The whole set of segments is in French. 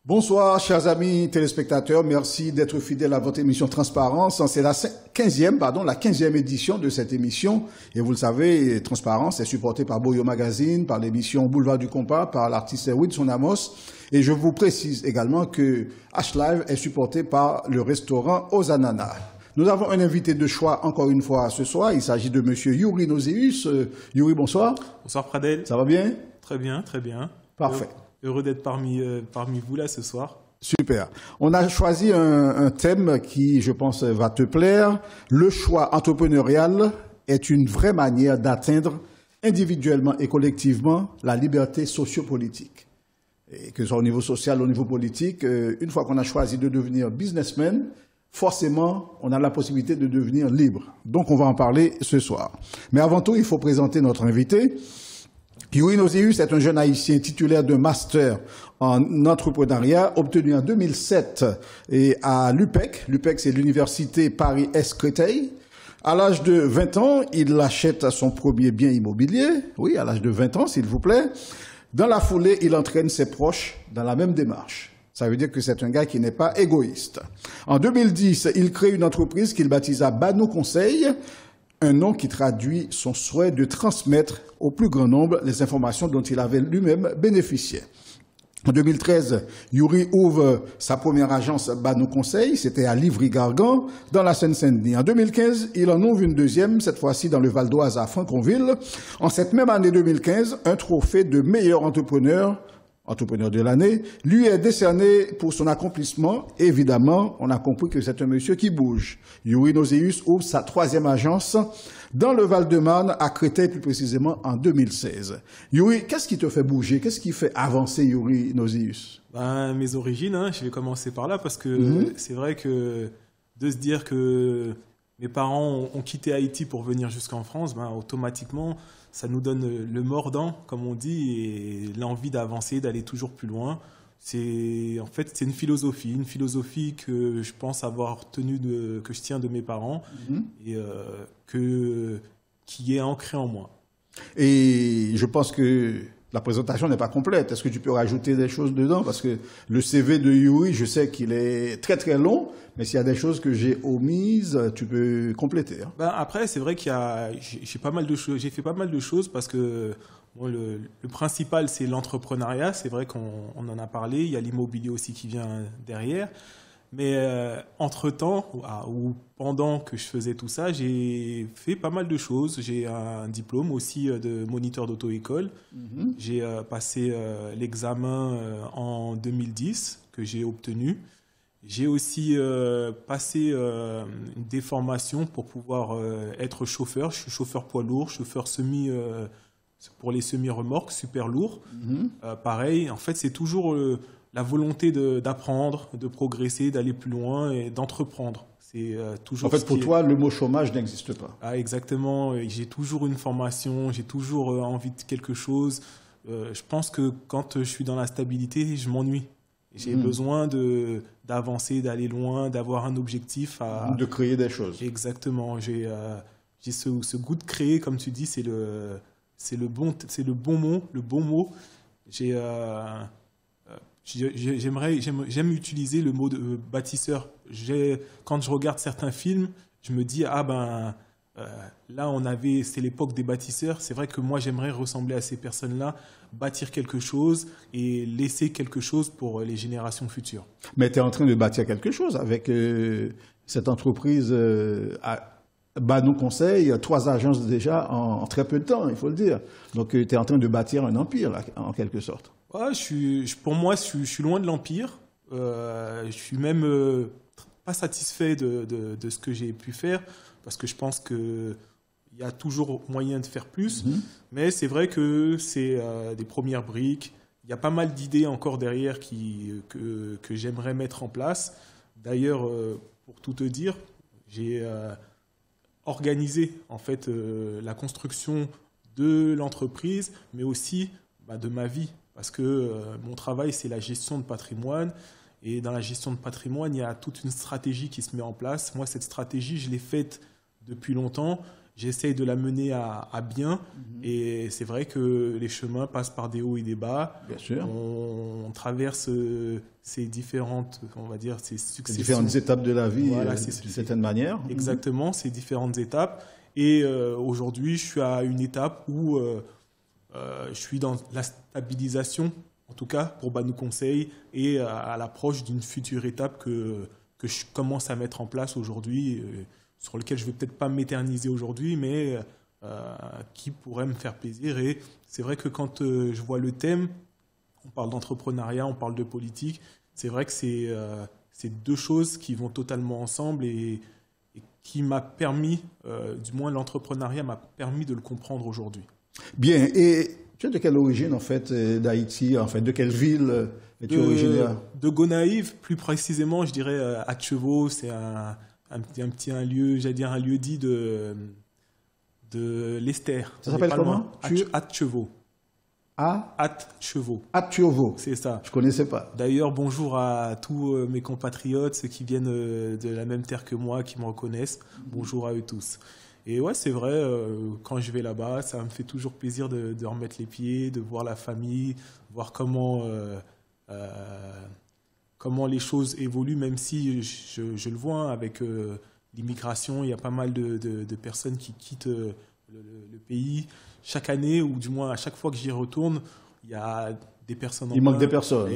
Bonsoir, chers amis téléspectateurs. Merci d'être fidèles à votre émission Transparence. C'est la 15e édition de cette émission. Et vous le savez, Transparence est supportée par Boyo Magazine, par l'émission Boulevard du Compas, par l'artiste Wilson Amos. Et je vous précise également que H-Live est supporté par le restaurant Aux Ananas. Nous avons un invité de choix encore une fois ce soir. Il s'agit de monsieur Yuri Nozeus. Yuri, bonsoir. Bonsoir Pradel. Ça va bien? Très bien, très bien. Parfait. Heureux d'être parmi vous là ce soir. Super. On a choisi un thème qui, je pense, va te plaire. Le choix entrepreneurial est une vraie manière d'atteindre individuellement et collectivement la liberté sociopolitique. Et que ce soit au niveau social, au niveau politique, une fois qu'on a choisi de devenir businessman, forcément, on a la possibilité de devenir libre. Donc, on va en parler ce soir. Mais avant tout, il faut présenter notre invité. Yuri Nozeus est un jeune haïtien titulaire d'un master en entrepreneuriat obtenu en 2007 et à l'UPEC. L'UPEC, c'est l'université Paris-Est Créteil. À l'âge de 20 ans, il achète son premier bien immobilier. Oui, à l'âge de 20 ans, s'il vous plaît. Dans la foulée, il entraîne ses proches dans la même démarche. Ça veut dire que c'est un gars qui n'est pas égoïste. En 2010, il crée une entreprise qu'il baptisa Banou Conseil, un nom qui traduit son souhait de transmettre au plus grand nombre les informations dont il avait lui-même bénéficié. En 2013, Yuri ouvre sa première agence Banou Conseil, c'était à Livry-Gargan, dans la Seine-Saint-Denis. En 2015, il en ouvre une deuxième, cette fois-ci dans le Val-d'Oise à Franconville. En cette même année 2015, un trophée de meilleur entrepreneur de l'année, lui est décerné pour son accomplissement. Évidemment, on a compris que c'est un monsieur qui bouge. Yuri Nozeus ouvre sa troisième agence dans le Val-de-Marne, à Créteil plus précisément en 2016. Yuri, qu'est-ce qui te fait bouger? Qu'est-ce qui fait avancer Yuri Nozeus? Mes origines, je vais commencer par là parce que c'est vrai que de se dire que mes parents ont quitté Haïti pour venir jusqu'en France, automatiquement, ça nous donne le mordant, comme on dit, et l'envie d'avancer, d'aller toujours plus loin. C'est une philosophie que je pense avoir que je tiens de mes parents et qui est ancrée en moi. Et je pense que la présentation n'est pas complète. Est-ce que tu peux rajouter des choses dedans? Parce que le CV de Yuri, je sais qu'il est très très long, mais s'il y a des choses que j'ai omises, tu peux compléter. Après, c'est vrai j'ai fait pas mal de choses parce que le principal, c'est l'entrepreneuriat. C'est vrai qu'on en a parlé. Il y a l'immobilier aussi qui vient derrière. Mais entre-temps, ou pendant que je faisais tout ça, j'ai fait pas mal de choses. J'ai un diplôme aussi de moniteur d'auto-école. J'ai passé l'examen en 2010 que j'ai obtenu. J'ai aussi passé des formations pour pouvoir être chauffeur. Je suis chauffeur poids lourd, chauffeur pour les semi-remorques, super lourd. Pareil, en fait, c'est toujours la volonté d'apprendre, de progresser, d'aller plus loin et d'entreprendre. C'est toujours. En fait, pour toi, le mot chômage n'existe pas. Ah, exactement. J'ai toujours une formation, j'ai toujours envie de quelque chose. Je pense que quand je suis dans la stabilité, je m'ennuie. J'ai besoin d'avancer, d'aller loin, d'avoir un objectif. De créer des choses. Exactement. J'ai ce goût de créer, comme tu dis, c'est le bon mot. J'aime utiliser le mot de bâtisseur. Quand je regarde certains films, je me dis là c'est l'époque des bâtisseurs. C'est vrai que moi j'aimerais ressembler à ces personnes-là, bâtir quelque chose et laisser quelque chose pour les générations futures. Mais tu es en train de bâtir quelque chose avec cette entreprise Banou Conseil, 3 agences déjà en très peu de temps, il faut le dire. Donc tu es en train de bâtir un empire là, en quelque sorte. Ouais, pour moi, je suis loin de l'empire. Je suis même pas satisfait de ce que j'ai pu faire parce que je pense qu'il y a toujours moyen de faire plus. Mais c'est vrai que c'est des premières briques. Il y a pas mal d'idées encore derrière que j'aimerais mettre en place. D'ailleurs, pour tout te dire, j'ai organisé en fait la construction de l'entreprise, mais aussi de ma vie. Parce que mon travail, c'est la gestion de patrimoine. Et dans la gestion de patrimoine, il y a toute une stratégie qui se met en place. Moi, cette stratégie, je l'ai faite depuis longtemps. j'essaye de la mener à bien. Et c'est vrai que les chemins passent par des hauts et des bas. Bien sûr. On traverse ces différentes, on va dire, ces successions. Les différentes étapes de la vie, Voilà, d'une certaine manière. Exactement, ces différentes étapes. Et aujourd'hui, je suis à une étape où je suis dans la stabilisation, en tout cas pour Banou Conseil, et à l'approche d'une future étape que je commence à mettre en place aujourd'hui, sur lequel je ne vais peut-être pas m'éterniser aujourd'hui, mais qui pourrait me faire plaisir. Et c'est vrai que quand je vois le thème, on parle d'entrepreneuriat, on parle de politique, c'est vrai que c'est deux choses qui vont totalement ensemble et qui m'a permis, du moins l'entrepreneuriat m'a permis de le comprendre aujourd'hui. Bien, et tu es de quelle origine en fait d'Haïti, en fait, de quelle ville es-tu originaire? De Gonaïves, plus précisésement, je dirais Atchevaux, c'est un lieu, j'allais dire un lieu dit de l'Esther. Ça s'appelle comment? Atchevaux. Atchevaux. Atchevaux. C'est ça. Je ne connaissais pas. D'ailleurs, bonjour à tous mes compatriotes, ceux qui viennent de la même terre que moi, qui me reconnaissent. Bonjour à eux tous. Et ouais, c'est vrai, quand je vais là-bas, ça me fait toujours plaisir de remettre les pieds, de voir la famille, voir comment les choses évoluent, même si je le vois, avec l'immigration, il y a pas mal de personnes qui quittent le pays. Chaque année, ou du moins à chaque fois que j'y retourne, il y a des personnes Il manque des personnes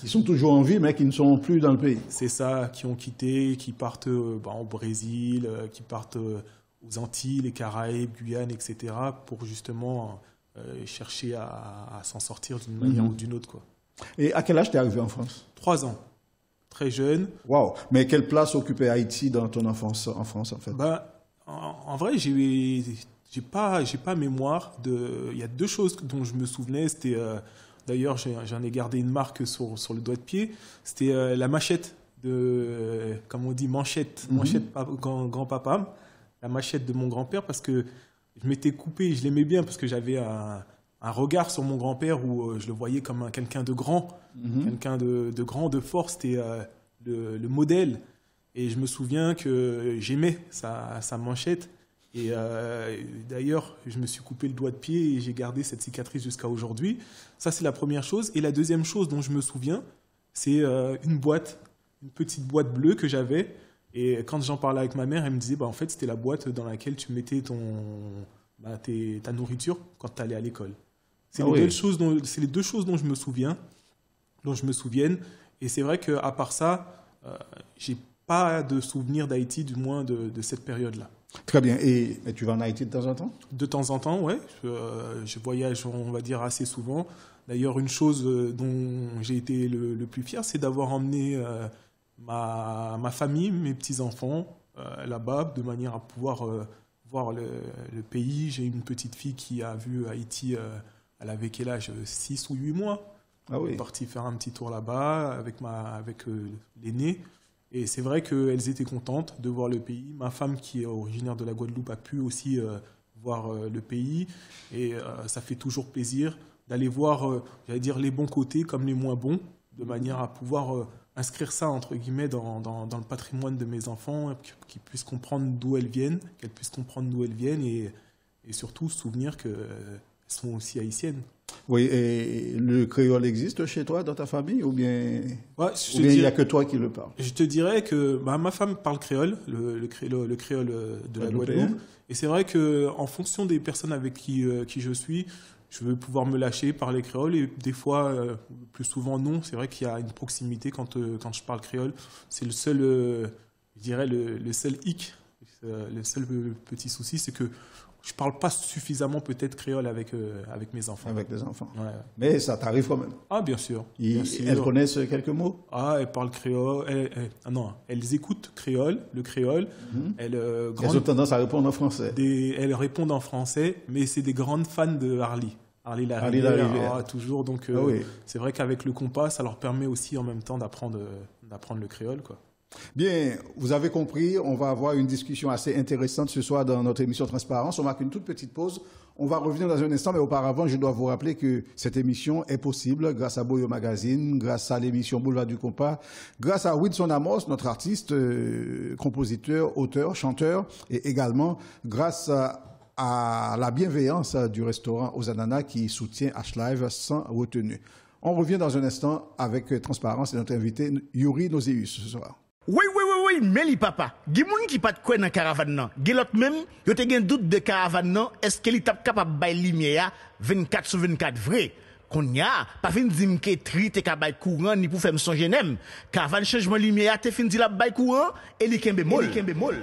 qui sont toujours en vie, mais qui ne sont plus dans le pays. C'est ça, qui ont quitté, qui partent au Brésil, qui partent aux Antilles, les Caraïbes, Guyane, etc., pour justement chercher à s'en sortir d'une manière ou d'une autre, quoi. Et à quel âge tu es arrivé en France? 3 ans. Très jeune. Waouh! Mais quelle place occupait Haïti dans ton enfance en France, en fait? En vrai, j'ai pas mémoire de. Il y a 2 choses dont je me souvenais. C'était d'ailleurs, j'en ai gardé une marque sur le doigt de pied. C'était la machette comme on dit, manchette grand-papa, la machette de mon grand-père, parce que je m'étais coupé. Je l'aimais bien parce que j'avais un regard sur mon grand-père où je le voyais comme quelqu'un de grand, quelqu'un de grand, de fort. C'était le modèle. Et je me souviens que j'aimais sa manchette. Et d'ailleurs, je me suis coupé le doigt de pied et j'ai gardé cette cicatrice jusqu'à aujourd'hui. Ça, c'est la première chose. Et la deuxième chose dont je me souviens, c'est une petite boîte bleue que j'avais. Et quand j'en parlais avec ma mère, elle me disait, en fait, c'était la boîte dans laquelle tu mettais ta nourriture quand tu allais à l'école. C'est les 2 choses dont je me souviens, Et c'est vrai qu'à part ça, j'ai pas de souvenir d'Haïti, du moins de cette période-là. Très bien. Et tu vas en Haïti de temps en temps? De temps en temps, oui. Je voyage, on va dire, assez souvent. D'ailleurs, une chose dont j'ai été le plus fier, c'est d'avoir emmené ma famille, mes petits-enfants, là-bas, de manière à pouvoir voir le pays. J'ai une petite fille qui a vu Haïti, elle avait quel âge? 6 ou 8 mois. Ah oui. Elle est partie faire un petit tour là-bas avec l'aîné. Et c'est vrai qu'elles étaient contentes de voir le pays. Ma femme, qui est originaire de la Guadeloupe, a pu aussi voir le pays. Et ça fait toujours plaisir d'aller voir, j'allais dire, les bons côtés comme les moins bons, de manière à pouvoir inscrire ça, entre guillemets, dans le patrimoine de mes enfants, qu'ils puissent comprendre d'où elles viennent, qu'elles puissent comprendre d'où elles viennent et surtout se souvenir qu'elles sont aussi haïtiennes. Oui, et le créole existe chez toi, dans ta famille, ou bien il n'y a que toi qui le parles? Je te dirais que ma femme parle créole, le créole de la Guadeloupe. Et c'est vrai qu'en fonction des personnes avec qui je suis, je veux pouvoir me lâcher, parler créole. Et des fois, plus souvent non, c'est vrai qu'il y a une proximité quand je parle créole. C'est le seul, je dirais, le seul hic, le seul petit souci, c'est que je ne parle pas suffisamment peut-être créole avec mes enfants. Avec les enfants. Ouais. Mais ça t'arrive quand même. Ah, bien sûr. Elles connaissent quelques mots? Ah, elles parlent créole. Elles écoutent le créole. Elles ont tendance à répondre en français. Elles répondent en français, mais c'est des grandes fans de Harley. Harley Larivière. Toujours. Donc, c'est vrai qu'avec le compas, ça leur permet aussi en même temps d'apprendre le créole, quoi. Bien, vous avez compris, on va avoir une discussion assez intéressante ce soir dans notre émission Transparence. On marque une toute petite pause. On va revenir dans un instant, mais auparavant, je dois vous rappeler que cette émission est possible grâce à Boyo Magazine, grâce à l'émission Boulevard du Compas, grâce à Wilson Amos, notre artiste, compositeur, auteur, chanteur, et également grâce à la bienveillance du restaurant Aux Ananas qui soutient H-Live sans retenue. On revient dans un instant avec Transparence et notre invité Yuri Nozeus ce soir. Oui, mais li papa. Gen moun qui pas de quoi dans caravane nan. Gen l'autre même, yo te gen doute de caravane nan, est-ce qu'il est capable bay lumière 24/24 vrai. Konya, pas fin di m'ke tri te ka bay courant ni pour faire me songer nem. Caravane changement lumière te fin di la bay courant et li kembe mol.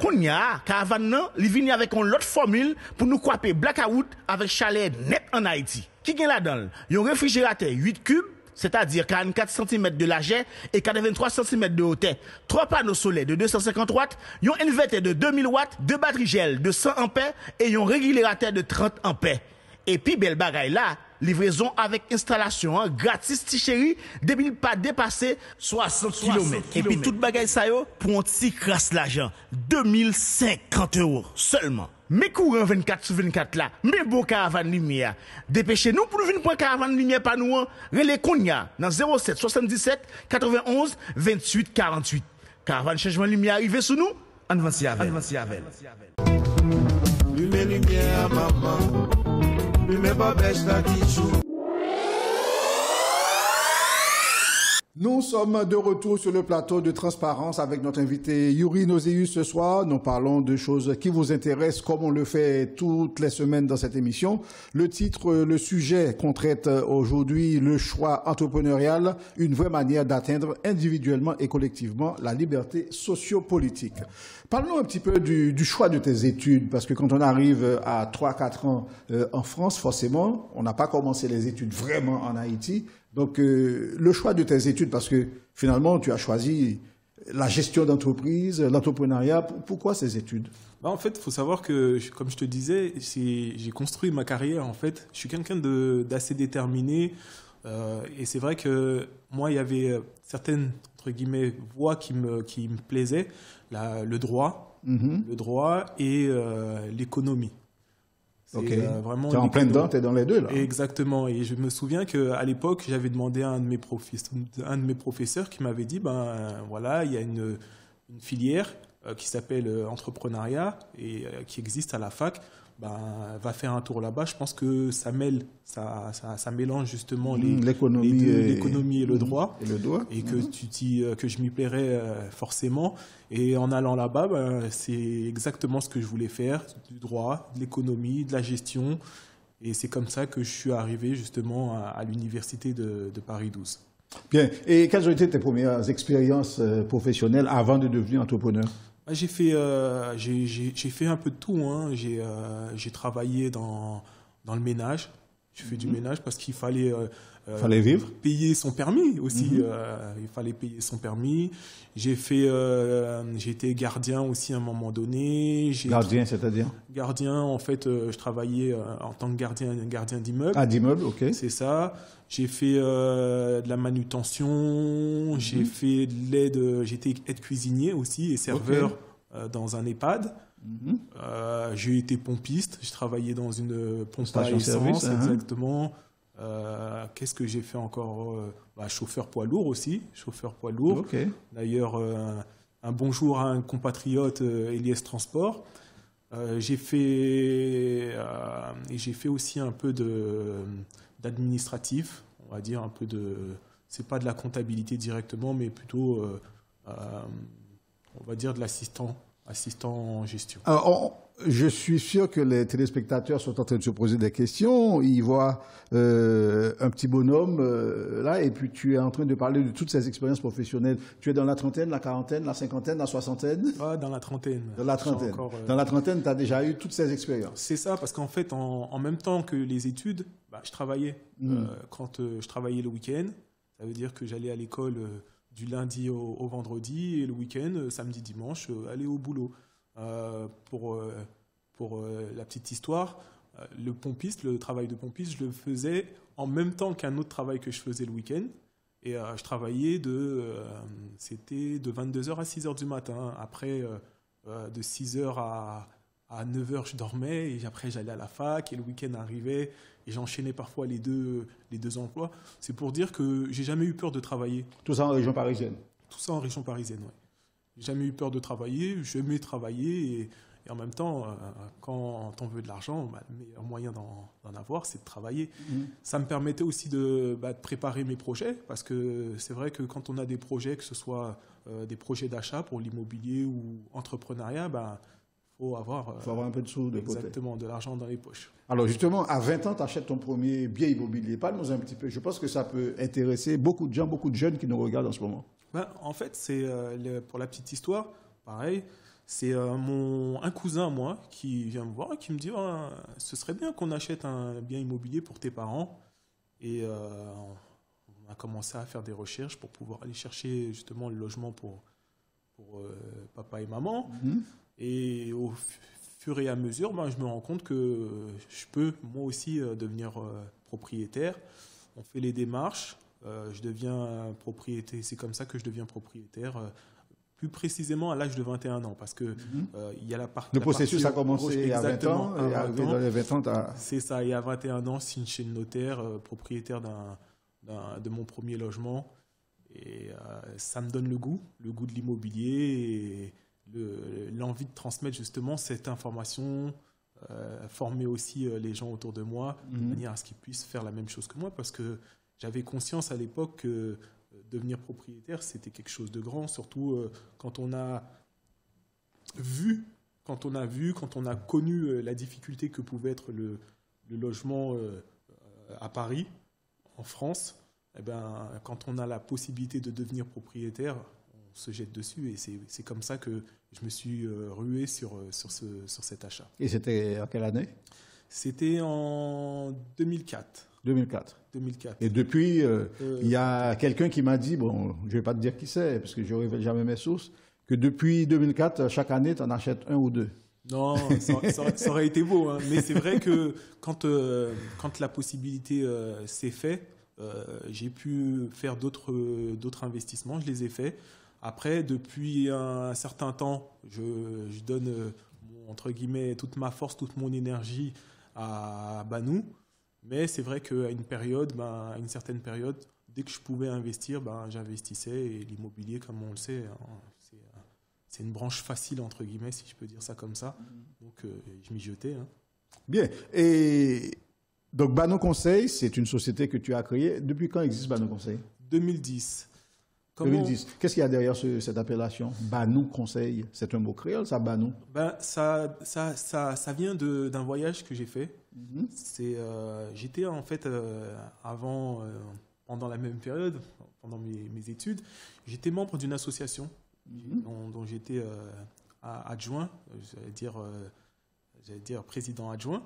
Konya, caravane nan, li vini avec une autre formule pour nous couper blackout avec chalet net en Haïti. Qui gen là-dedans? Yon réfrigérateur 8 cubes, c'est-à-dire 44 cm de largeur et 83 cm de hauteur. 3 panneaux solaires de 250 watts, un inverteur de 2000 watts, 2 batteries gel de 100 ampères et un régulateur de 30 ampères. Et puis, belle bagaille là, livraison avec installation gratis, ti chéri, depuis pas dépasser 60 km. Et puis, toute bagaille ça yo, pour un petit crasse l'argent. 2050 € seulement. Mais courant 24/24 là, mais beau caravane lumière. Dépêchez-nous pour nous venir prendre caravane lumière par nous, relais Konya, dans 07 77 91 28 48. Caravane changement lumière arrivé sous nous, avancez avec. Lumière, maman. Lumière, pas bêche la tichou. Nous sommes de retour sur le plateau de Transparence avec notre invité Yuri Nozeus ce soir. Nous parlons de choses qui vous intéressent comme on le fait toutes les semaines dans cette émission. Le titre, le sujet qu'on traite aujourd'hui, le choix entrepreneurial, une vraie manière d'atteindre individuellement et collectivement la liberté sociopolitique. Parlons un petit peu du choix de tes études, parce que quand on arrive à 3-4 ans en France, forcément, on n'a pas commencé les études vraiment en Haïti. Donc, le choix de tes études, parce que finalement, tu as choisi la gestion d'entreprise, l'entrepreneuriat. Pourquoi ces études? En fait, il faut savoir que, comme je te disais, j'ai construit ma carrière. En fait, je suis quelqu'un d'assez déterminé. Et c'est vrai que moi, il y avait certaines, entre guillemets, voies qui me plaisaient. Le droit et l'économie. Ok. Vraiment t'es en plein dedans, t'es dans les deux là. Exactement. Et je me souviens qu'à l'époque, j'avais demandé à un de mes professeurs qui m'avait dit, voilà, il y a une filière qui s'appelle entrepreneuriat et qui existe à la fac. Va faire un tour là-bas. Je pense que ça mélange justement l'économie et le droit. Et que je m'y plairais forcément. Et en allant là-bas, c'est exactement ce que je voulais faire, du droit, de l'économie, de la gestion. Et c'est comme ça que je suis arrivé justement à l'université de Paris 12. Bien. Et quelles ont été tes premières expériences professionnelles avant de devenir entrepreneur? J'ai fait un peu de tout. J'ai travaillé dans le ménage. Je fais du ménage parce qu'il fallait vivre, payer son permis aussi. Il fallait payer son permis. J'ai été gardien aussi à un moment donné. Gardien, c'est-à-dire? Gardien, en fait, je travaillais en tant que gardien d'immeuble. Ah, d'immeuble, ok. C'est ça. J'ai fait de la manutention. J'ai fait de l'aide. J'étais aide cuisinier aussi et serveur dans un EHPAD. J'ai été pompiste. J'ai travaillé dans une pompe à essence, exactement. Qu'est-ce que j'ai fait encore? Chauffeur poids lourd aussi. Okay. D'ailleurs, un bonjour à un compatriote, Elias Transport. J'ai fait aussi un peu d'administratif, on va dire un peu c'est pas de la comptabilité directement, mais plutôt, on va dire de assistant en gestion. Alors, je suis sûr que les téléspectateurs sont en train de se poser des questions. Ils voient un petit bonhomme là, et puis tu es en train de parler de toutes ces expériences professionnelles. Tu es dans la trentaine, la quarantaine, la cinquantaine, la soixantaine? Dans la trentaine. Dans la trentaine. Dans la trentaine, tu as déjà eu toutes ces expériences. C'est ça, parce qu'en fait, en même temps que les études, je travaillais. Quand je travaillais le week-end, ça veut dire que j'allais à l'école du lundi au vendredi, et le week-end, samedi, dimanche, aller au boulot. Pour la petite histoire, le travail de pompiste, je le faisais en même temps qu'un autre travail que je faisais le week-end. Et je travaillais c'était de 22h à 6h du matin. Après, de 6h à 9h, je dormais. Et après, j'allais à la fac. Et le week-end arrivait. Et j'enchaînais parfois les deux emplois. C'est pour dire que j'ai jamais eu peur de travailler. Tout ça en région parisienne? Tout ça en région parisienne, oui. J'ai jamais eu peur de travailler. J'aimais travailler. Et en même temps, quand on veut de l'argent, le meilleur moyen d'en avoir, c'est de travailler. Ça me permettait aussi de préparer mes projets, parce que c'est vrai que quand on a des projets, que ce soit des projets d'achat pour l'immobilier ou entrepreneuriat, faut avoir un peu de sous de côté. Exactement, de l'argent dans les poches. Alors justement, à 20 ans, tu achètes ton premier bien immobilier. Parle-nous un petit peu. Je pense que ça peut intéresser beaucoup de gens, beaucoup de jeunes qui nous regardent en ce moment. En fait, c'est pour la petite histoire, pareil. C'est un cousin, moi, qui vient me voir et qui me dit ce serait bien qu'on achète un bien immobilier pour tes parents. Et on a commencé à faire des recherches pour pouvoir aller chercher justement le logement pour papa et maman. Et au fur et à mesure, je me rends compte que je peux moi aussi devenir propriétaire. On fait les démarches, je deviens propriétaire. C'est comme ça que je deviens propriétaire. Plus précisément à l'âge de 21 ans, parce que il y a la partie... Le processus a commencé à 20 ans, et arrivé dans les 20 ans, C'est ça, et à 21 ans, signe chez le notaire, propriétaire de mon premier logement. Et ça me donne le goût de l'immobilier, et l'envie de transmettre justement cette information, former aussi les gens autour de moi, de manière à ce qu'ils puissent faire la même chose que moi, parce que j'avais conscience à l'époque que devenir propriétaire, c'était quelque chose de grand, surtout quand on a connu la difficulté que pouvait être le logement à Paris, en France. Quand on a la possibilité de devenir propriétaire, on se jette dessus, et c'est comme ça que je me suis rué sur cet achat. Et c'était en quelle année? C'était en 2004. 2004. Et depuis, il y a quelqu'un qui m'a dit, bon, je ne vais pas te dire qui c'est, parce que je ne révèle jamais mes sources, que depuis 2004, chaque année, tu en achètes un ou deux. Non, ça aurait été beau, hein. Mais c'est vrai que quand la possibilité s'est faite, j'ai pu faire d'autres investissements, je les ai faits. Après, depuis un certain temps, je donne, entre guillemets, toute ma force, toute mon énergie à Banou. Mais c'est vrai qu'à une certaine période, dès que je pouvais investir, j'investissais. Et l'immobilier, comme on le sait, c'est une branche facile, entre guillemets, si je peux dire ça comme ça. Donc, je m'y jetais. Hein. Bien. Et donc, Banou Conseil, c'est une société que tu as créée. Depuis quand existe Banou Conseil? 2010. 2010. Qu'est-ce qu'il y a derrière cette appellation? Banou Conseil, c'est un mot créole, ça, Banou? Ça vient d'un voyage que j'ai fait. J'étais en fait pendant la même période, pendant mes études, j'étais membre d'une association dont j'étais adjoint, j'allais dire président adjoint.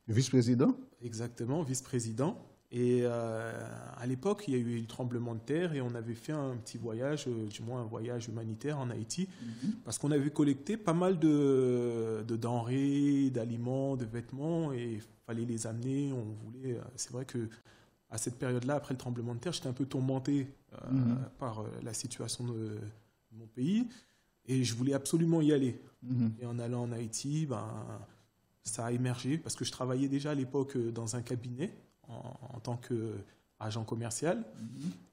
Vice-président? Exactement, vice-président. Et à l'époque, il y a eu le tremblement de terre et on avait fait un petit voyage, du moins un voyage humanitaire en Haïti, parce qu'on avait collecté pas mal de denrées, d'aliments, de vêtements, et il fallait les amener. C'est vrai que à cette période-là, après le tremblement de terre, j'étais un peu tourmenté par la situation de mon pays, et je voulais absolument y aller. Et en allant en Haïti, ça a émergé, parce que je travaillais déjà à l'époque dans un cabinet, en tant qu'agent commercial.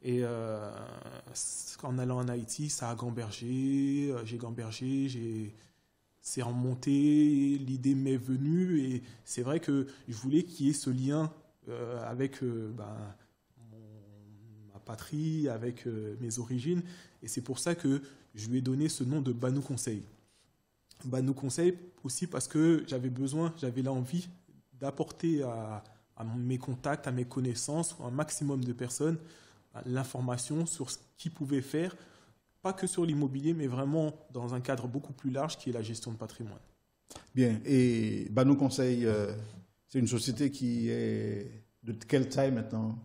Et en allant en Haïti, ça a gambergé, j'ai gambergé, c'est remonté, l'idée m'est venue, et c'est vrai que je voulais qu'il y ait ce lien avec ma patrie, avec mes origines, et c'est pour ça que je lui ai donné ce nom de Banou Conseil. Banou Conseil aussi parce que j'avais l'envie d'apporter à mes contacts, à mes connaissances, un maximum de personnes, l'information sur ce qu'ils pouvaient faire, pas que sur l'immobilier, mais vraiment dans un cadre beaucoup plus large qui est la gestion de patrimoine. Bien, et Banou Conseil, c'est une société qui est de quelle taille maintenant?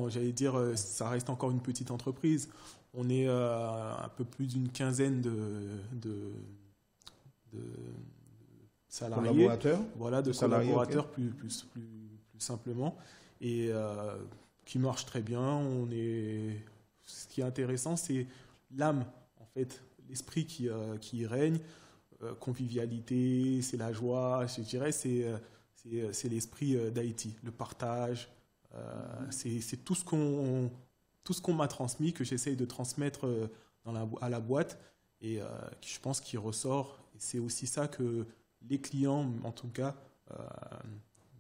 J'allais dire, ça reste encore une petite entreprise. On est un peu plus d'une quinzaine de salariés, collaborateurs, collaborateurs, okay. plus simplement. Et qui marche très bien. Ce qui est intéressant, c'est l'âme, en fait, l'esprit qui y règne. Convivialité, c'est la joie, je dirais, c'est l'esprit d'Haïti, le partage. C'est tout ce qu'on m'a transmis, que j'essaye de transmettre à la boîte, et je pense qu'il ressort. Et c'est aussi ça que les clients, en tout cas,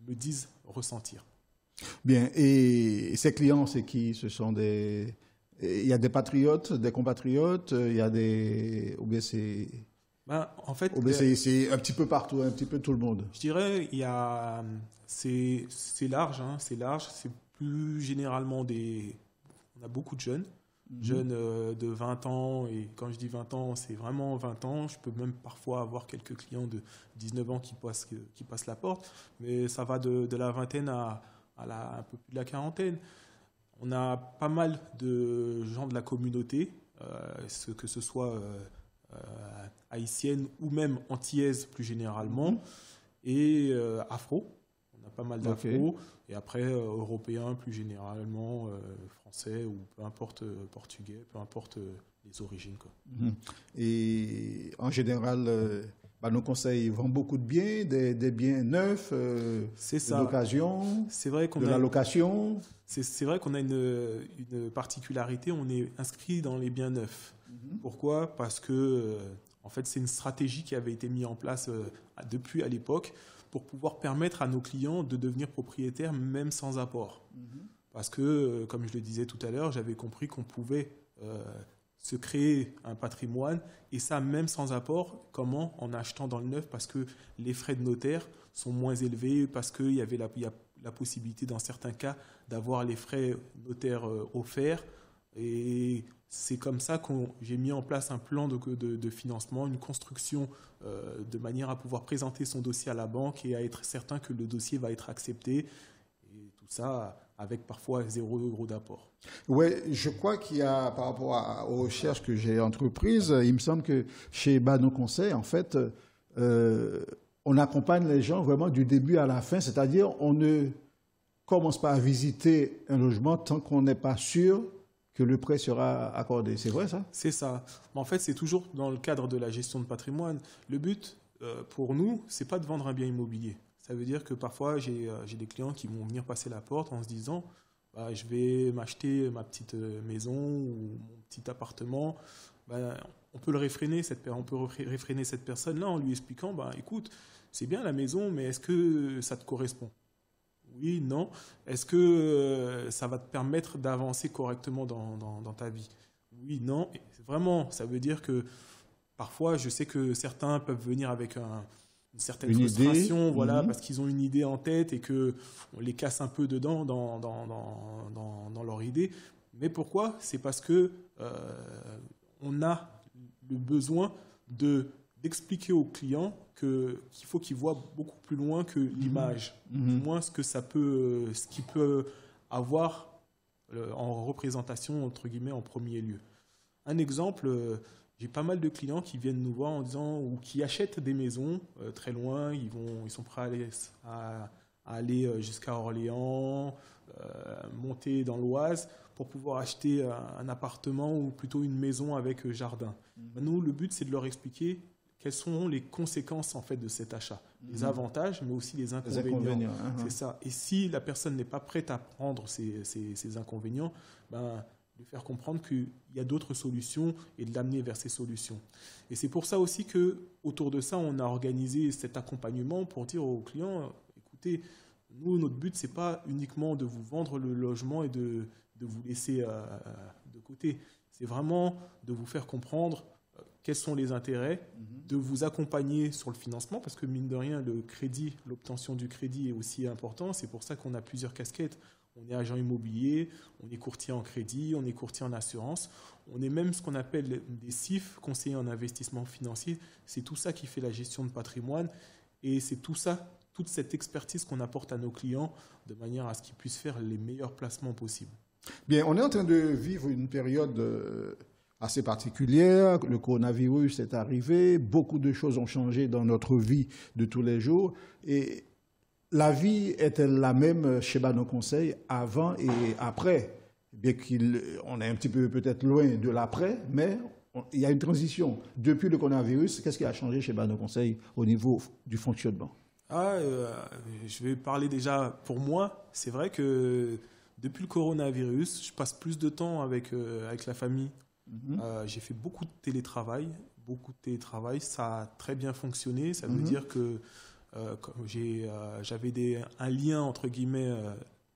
me disent ressentir. Bien, et ces clients, c'est qui? Ce sont il y a des patriotes, des compatriotes, il y a ou bien c'est... En fait, c'est un petit peu partout, un petit peu tout le monde. Je dirais, c'est large, hein, c'est large. C'est plus généralement on a beaucoup de jeunes, jeunes de 20 ans, et quand je dis 20 ans, c'est vraiment 20 ans. Je peux même parfois avoir quelques clients de 19 ans qui passent la porte, mais ça va de la vingtaine à un peu plus de la quarantaine. On a pas mal de gens de la communauté, que ce soit haïtienne ou même antillaise plus généralement, et afro. On a pas mal d'afro, okay. Et après européens plus généralement, français ou peu importe portugais, peu importe les origines, quoi. Et en général, nos conseils vendent beaucoup de biens, des biens neufs, de l'occasion, de la location. C'est vrai qu'on a une particularité, on est inscrit dans les biens neufs. Pourquoi? Parce que en fait, c'est une stratégie qui avait été mise en place depuis à l'époque pour pouvoir permettre à nos clients de devenir propriétaires même sans apport. Parce que, comme je le disais tout à l'heure, j'avais compris qu'on pouvait se créer un patrimoine, et ça même sans apport. Comment? En achetant dans le neuf, parce que les frais de notaire sont moins élevés, parce qu'il y avait la possibilité dans certains cas d'avoir les frais notaires offerts. Et c'est comme ça que j'ai mis en place un plan de financement, une construction de manière à pouvoir présenter son dossier à la banque et à être certain que le dossier va être accepté. Et tout ça avec parfois 0 € d'apport. Oui, je crois qu'il y a, par rapport aux recherches que j'ai entreprises, il me semble que chez Bano Conseil, en fait, on accompagne les gens vraiment du début à la fin, c'est-à-dire on ne commence pas à visiter un logement tant qu'on n'est pas sûr que le prêt sera accordé. C'est vrai, ça? C'est ça. En fait, c'est toujours dans le cadre de la gestion de patrimoine. Le but, pour nous, c'est pas de vendre un bien immobilier. Ça veut dire que parfois, j'ai des clients qui vont venir passer la porte en se disant je vais m'acheter ma petite maison ou mon petit appartement. On peut réfréner cette personne-là en lui expliquant écoute, c'est bien la maison, mais est-ce que ça te correspond? Oui, non. Est-ce que ça va te permettre d'avancer correctement dans ta vie? Oui, non. Et vraiment, ça veut dire que parfois, je sais que certains peuvent venir avec une certaine frustration, voilà, parce qu'ils ont une idée en tête et qu'on les casse un peu dedans dans leur idée. Mais pourquoi? C'est parce que on a le besoin d'expliquer aux clients qu'il faut qu'ils voient beaucoup plus loin que l'image, du moins ce qu'il peut avoir en représentation, entre guillemets, en premier lieu. Un exemple, j'ai pas mal de clients qui viennent nous voir en disant, ou qui achètent des maisons très loin, ils sont prêts à aller jusqu'à Orléans, monter dans l'Oise pour pouvoir acheter un appartement ou plutôt une maison avec jardin. Nous, le but, c'est de leur expliquer quelles sont les conséquences en fait de cet achat, les avantages, mais aussi les inconvénients. C'est ça. Et si la personne n'est pas prête à prendre ces inconvénients, lui faire comprendre qu'il y a d'autres solutions et de l'amener vers ces solutions. Et c'est pour ça aussi que autour de ça, on a organisé cet accompagnement pour dire aux clients, écoutez, nous, notre but, c'est pas uniquement de vous vendre le logement et de vous laisser de côté. C'est vraiment de vous faire comprendre quels sont les intérêts, de vous accompagner sur le financement, parce que mine de rien, le crédit, l'obtention du crédit est aussi important. C'est pour ça qu'on a plusieurs casquettes. On est agent immobilier, on est courtier en crédit, on est courtier en assurance, on est même ce qu'on appelle des CIF, conseillers en investissement financier. C'est tout ça qui fait la gestion de patrimoine, et c'est tout ça, toute cette expertise qu'on apporte à nos clients de manière à ce qu'ils puissent faire les meilleurs placements possibles. Bien, on est en train de vivre une période assez particulière. Le coronavirus est arrivé, beaucoup de choses ont changé dans notre vie de tous les jours, et la vie est-elle la même chez Banon Conseil avant et après? Bien qu'on est un petit peu peut-être loin de l'après, mais il y a une transition. Depuis le coronavirus, qu'est-ce qui a changé chez Banon Conseil au niveau du fonctionnement? Je vais parler déjà pour moi. C'est vrai que depuis le coronavirus, je passe plus de temps avec la famille. J'ai fait beaucoup de télétravail. Ça a très bien fonctionné. Ça veut dire que j'avais un lien, entre guillemets,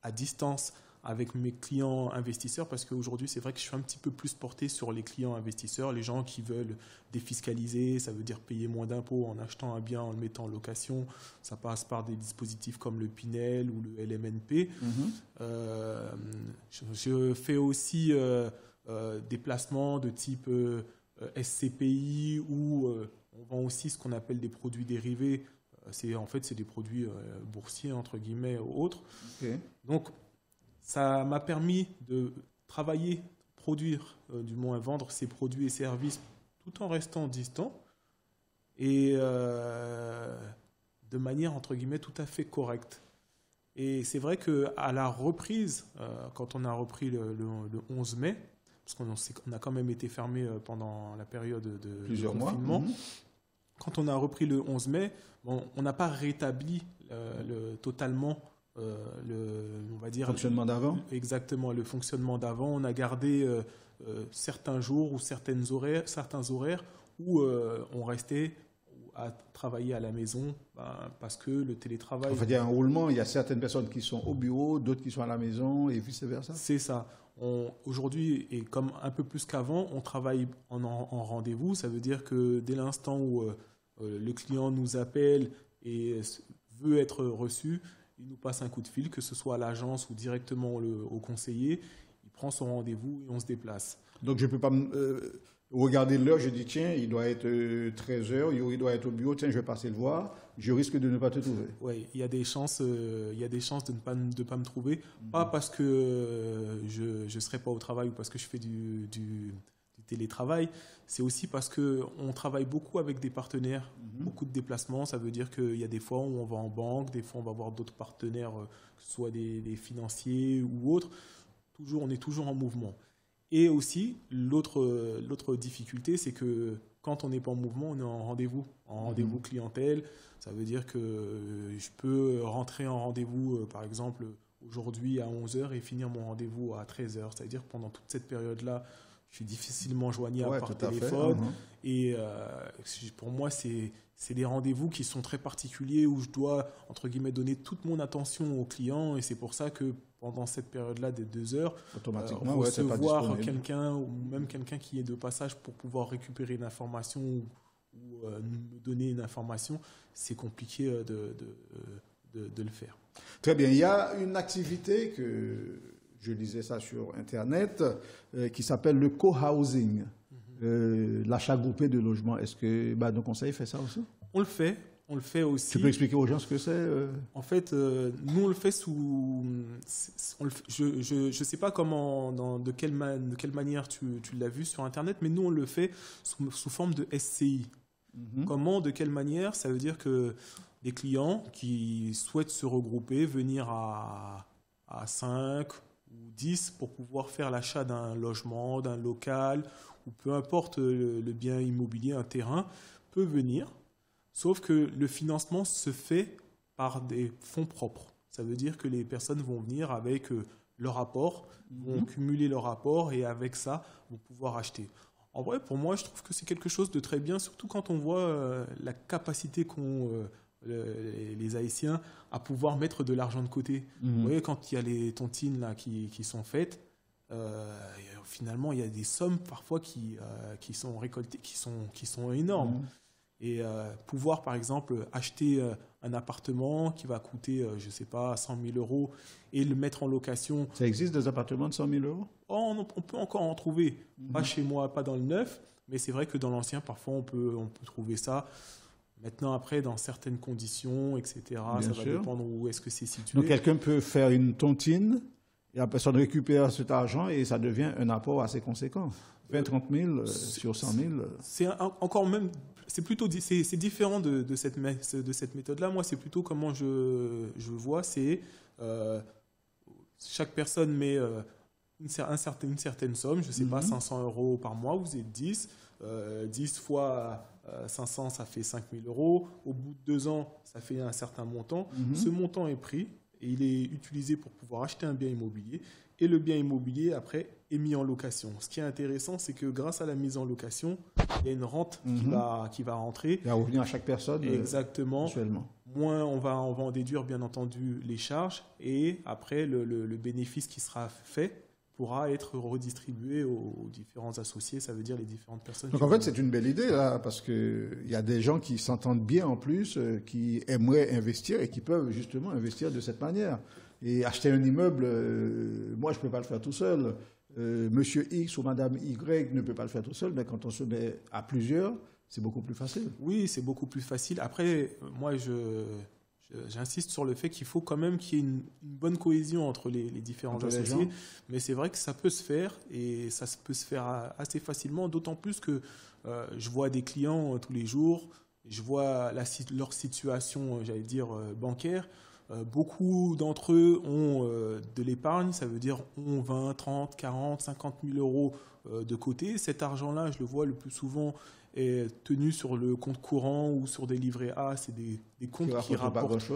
à distance avec mes clients investisseurs, parce qu'aujourd'hui, c'est vrai que je suis un petit peu plus porté sur les clients investisseurs, les gens qui veulent défiscaliser, ça veut dire payer moins d'impôts en achetant un bien, en le mettant en location. Ça passe par des dispositifs comme le Pinel ou le LMNP. Je fais aussi des placements de type SCPI, où on vend aussi ce qu'on appelle des produits dérivés. C'est des produits boursiers, entre guillemets, ou autres. Donc, ça m'a permis de travailler, produire, du moins vendre ces produits et services tout en restant distant et de manière, entre guillemets, tout à fait correcte. Et c'est vrai qu'à la reprise, quand on a repris le 11 mai, parce qu'on a quand même été fermé pendant la période de plusieurs confinement, mois. Quand on a repris le 11 mai, on n'a pas rétabli totalement on va dire, fonctionnement d'avant. Exactement, le fonctionnement d'avant. On a gardé certains jours ou certains horaires où on restait à travailler à la maison, parce que le télétravail... Il y a un roulement, il y a certaines personnes qui sont au bureau, d'autres qui sont à la maison et vice-versa. C'est ça. Aujourd'hui, et comme un peu plus qu'avant, on travaille en rendez-vous. Ça veut dire que dès l'instant où le client nous appelle et veut être reçu, il nous passe un coup de fil, que ce soit à l'agence ou directement au conseiller. Il prend son rendez-vous et on se déplace. Donc je ne peux pas regarder l'heure, je dis tiens, il doit être 13h, Yuri doit être au bureau, tiens, je vais passer le voir, je risque de ne pas te trouver. Oui, il y a des chances de ne pas me trouver. Pas parce que je ne serai pas au travail ou parce que je fais du télétravail, c'est aussi parce qu'on travaille beaucoup avec des partenaires, beaucoup de déplacements. Ça veut dire qu'il y a des fois où on va en banque, des fois on va voir d'autres partenaires, que ce soit des financiers ou autres. On est toujours en mouvement. Et aussi, l'autre difficulté, c'est que quand on n'est pas en mouvement, on est en rendez-vous clientèle. Ça veut dire que je peux rentrer en rendez-vous, par exemple, aujourd'hui à 11h et finir mon rendez-vous à 13h. C'est-à-dire que pendant toute cette période-là, je suis difficilement joignable par téléphone. Et pour moi, c'est des rendez-vous qui sont très particuliers où je dois, entre guillemets, donner toute mon attention au client. Et c'est pour ça que pendant cette période-là des 2 heures, recevoir quelqu'un ou même quelqu'un qui est de passage pour pouvoir récupérer une information ou me donner une information, c'est compliqué de le faire. Très bien. Il y a une activité que... Je lisais ça sur Internet, qui s'appelle le co-housing, l'achat groupé de logements. Est-ce que Banon Conseil fait ça aussi? On le fait aussi. Tu peux expliquer aux gens ce que c'est? En fait, nous, on le fait sous... Je ne sais pas de quelle manière tu l'as vu sur Internet, mais nous, on le fait sous forme de SCI. Comment, de quelle manière? Ça veut dire que des clients qui souhaitent se regrouper, venir à 5 ou 10 pour pouvoir faire l'achat d'un logement, d'un local, ou peu importe le bien immobilier, un terrain, peut venir. Sauf que le financement se fait par des fonds propres. Ça veut dire que les personnes vont venir avec leur apport, vont cumuler leur apport et avec ça, vont pouvoir acheter. En vrai, pour moi, je trouve que c'est quelque chose de très bien, surtout quand on voit la capacité qu'ont les Haïtiens à pouvoir mettre de l'argent de côté. Vous voyez, quand il y a les tontines là, qui sont faites, finalement, il y a des sommes parfois qui sont récoltées, qui sont énormes. Et pouvoir, par exemple, acheter un appartement qui va coûter, je ne sais pas, 100 000 euros et le mettre en location. Ça existe des appartements de 100 000 euros? On peut encore en trouver. Pas chez moi, pas dans le neuf, mais c'est vrai que dans l'ancien, parfois, on peut trouver ça. Maintenant, après, dans certaines conditions, etc., ça va dépendre où est-ce que c'est situé. Donc, quelqu'un peut faire une tontine Et la personne récupère cet argent et ça devient un apport assez conséquent. 20-30 000 sur 100 000. C'est encore même, c'est plutôt, c'est différent de cette méthode-là. Moi, c'est plutôt comment je vois, c'est chaque personne met une certaine somme, je ne sais pas, 500 € par mois, vous êtes 10. 10 fois 500, ça fait 5 000 €. Au bout de 2 ans, ça fait un certain montant. Ce montant est pris et il est utilisé pour pouvoir acheter un bien immobilier. Et le bien immobilier, après, est mis en location. Ce qui est intéressant, c'est que grâce à la mise en location, il y a une rente qui va rentrer. Il va revenir à chaque personne. Exactement. Mensuellement. Moins on va en déduire, bien entendu, les charges. Et après, le bénéfice qui sera fait pourra être redistribué aux différents associés, ça veut dire les différentes personnes. Donc en fait, c'est une belle idée, là, parce qu'il y a des gens qui s'entendent bien en plus, qui aimeraient investir et qui peuvent justement investir de cette manière. Et acheter un immeuble, moi, je ne peux pas le faire tout seul. Monsieur X ou Madame Y ne peut pas le faire tout seul, mais quand on se met à plusieurs, c'est beaucoup plus facile. Oui, c'est beaucoup plus facile. Après, moi, j'insiste sur le fait qu'il faut quand même qu'il y ait une bonne cohésion entre les différents associés. Mais c'est vrai que ça peut se faire et ça peut se faire assez facilement, d'autant plus que je vois des clients tous les jours, je vois leur situation, j'allais dire, bancaire. Beaucoup d'entre eux ont de l'épargne, ça veut dire ont 20, 30, 40, 50 000 € de côté. Cet argent-là, je le vois le plus souvent, est tenu sur le compte courant ou sur des livrets A. C'est des comptes qui rapportent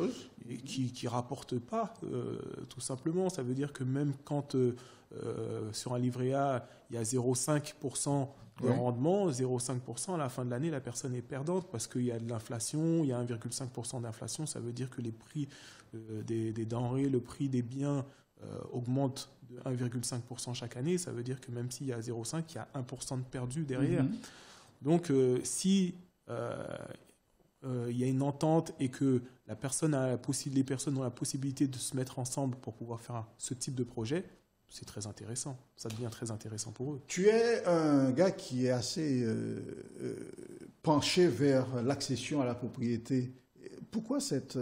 et qui rapportent pas, tout simplement. Ça veut dire que même quand sur un livret A, il y a 0,5% de rendement, 0,5%, à la fin de l'année, la personne est perdante parce qu'il y a de l'inflation, il y a 1,5% d'inflation. Ça veut dire que les prix des denrées, le prix des biens augmente de 1,5% chaque année. Ça veut dire que même s'il y a 0,5%, il y a 1% de perdu derrière. Donc, si il y a une entente et que les personnes ont la possibilité de se mettre ensemble pour pouvoir faire ce type de projet, c'est très intéressant. Ça devient très intéressant pour eux. Tu es un gars qui est assez penché vers l'accession à la propriété. Pourquoi cet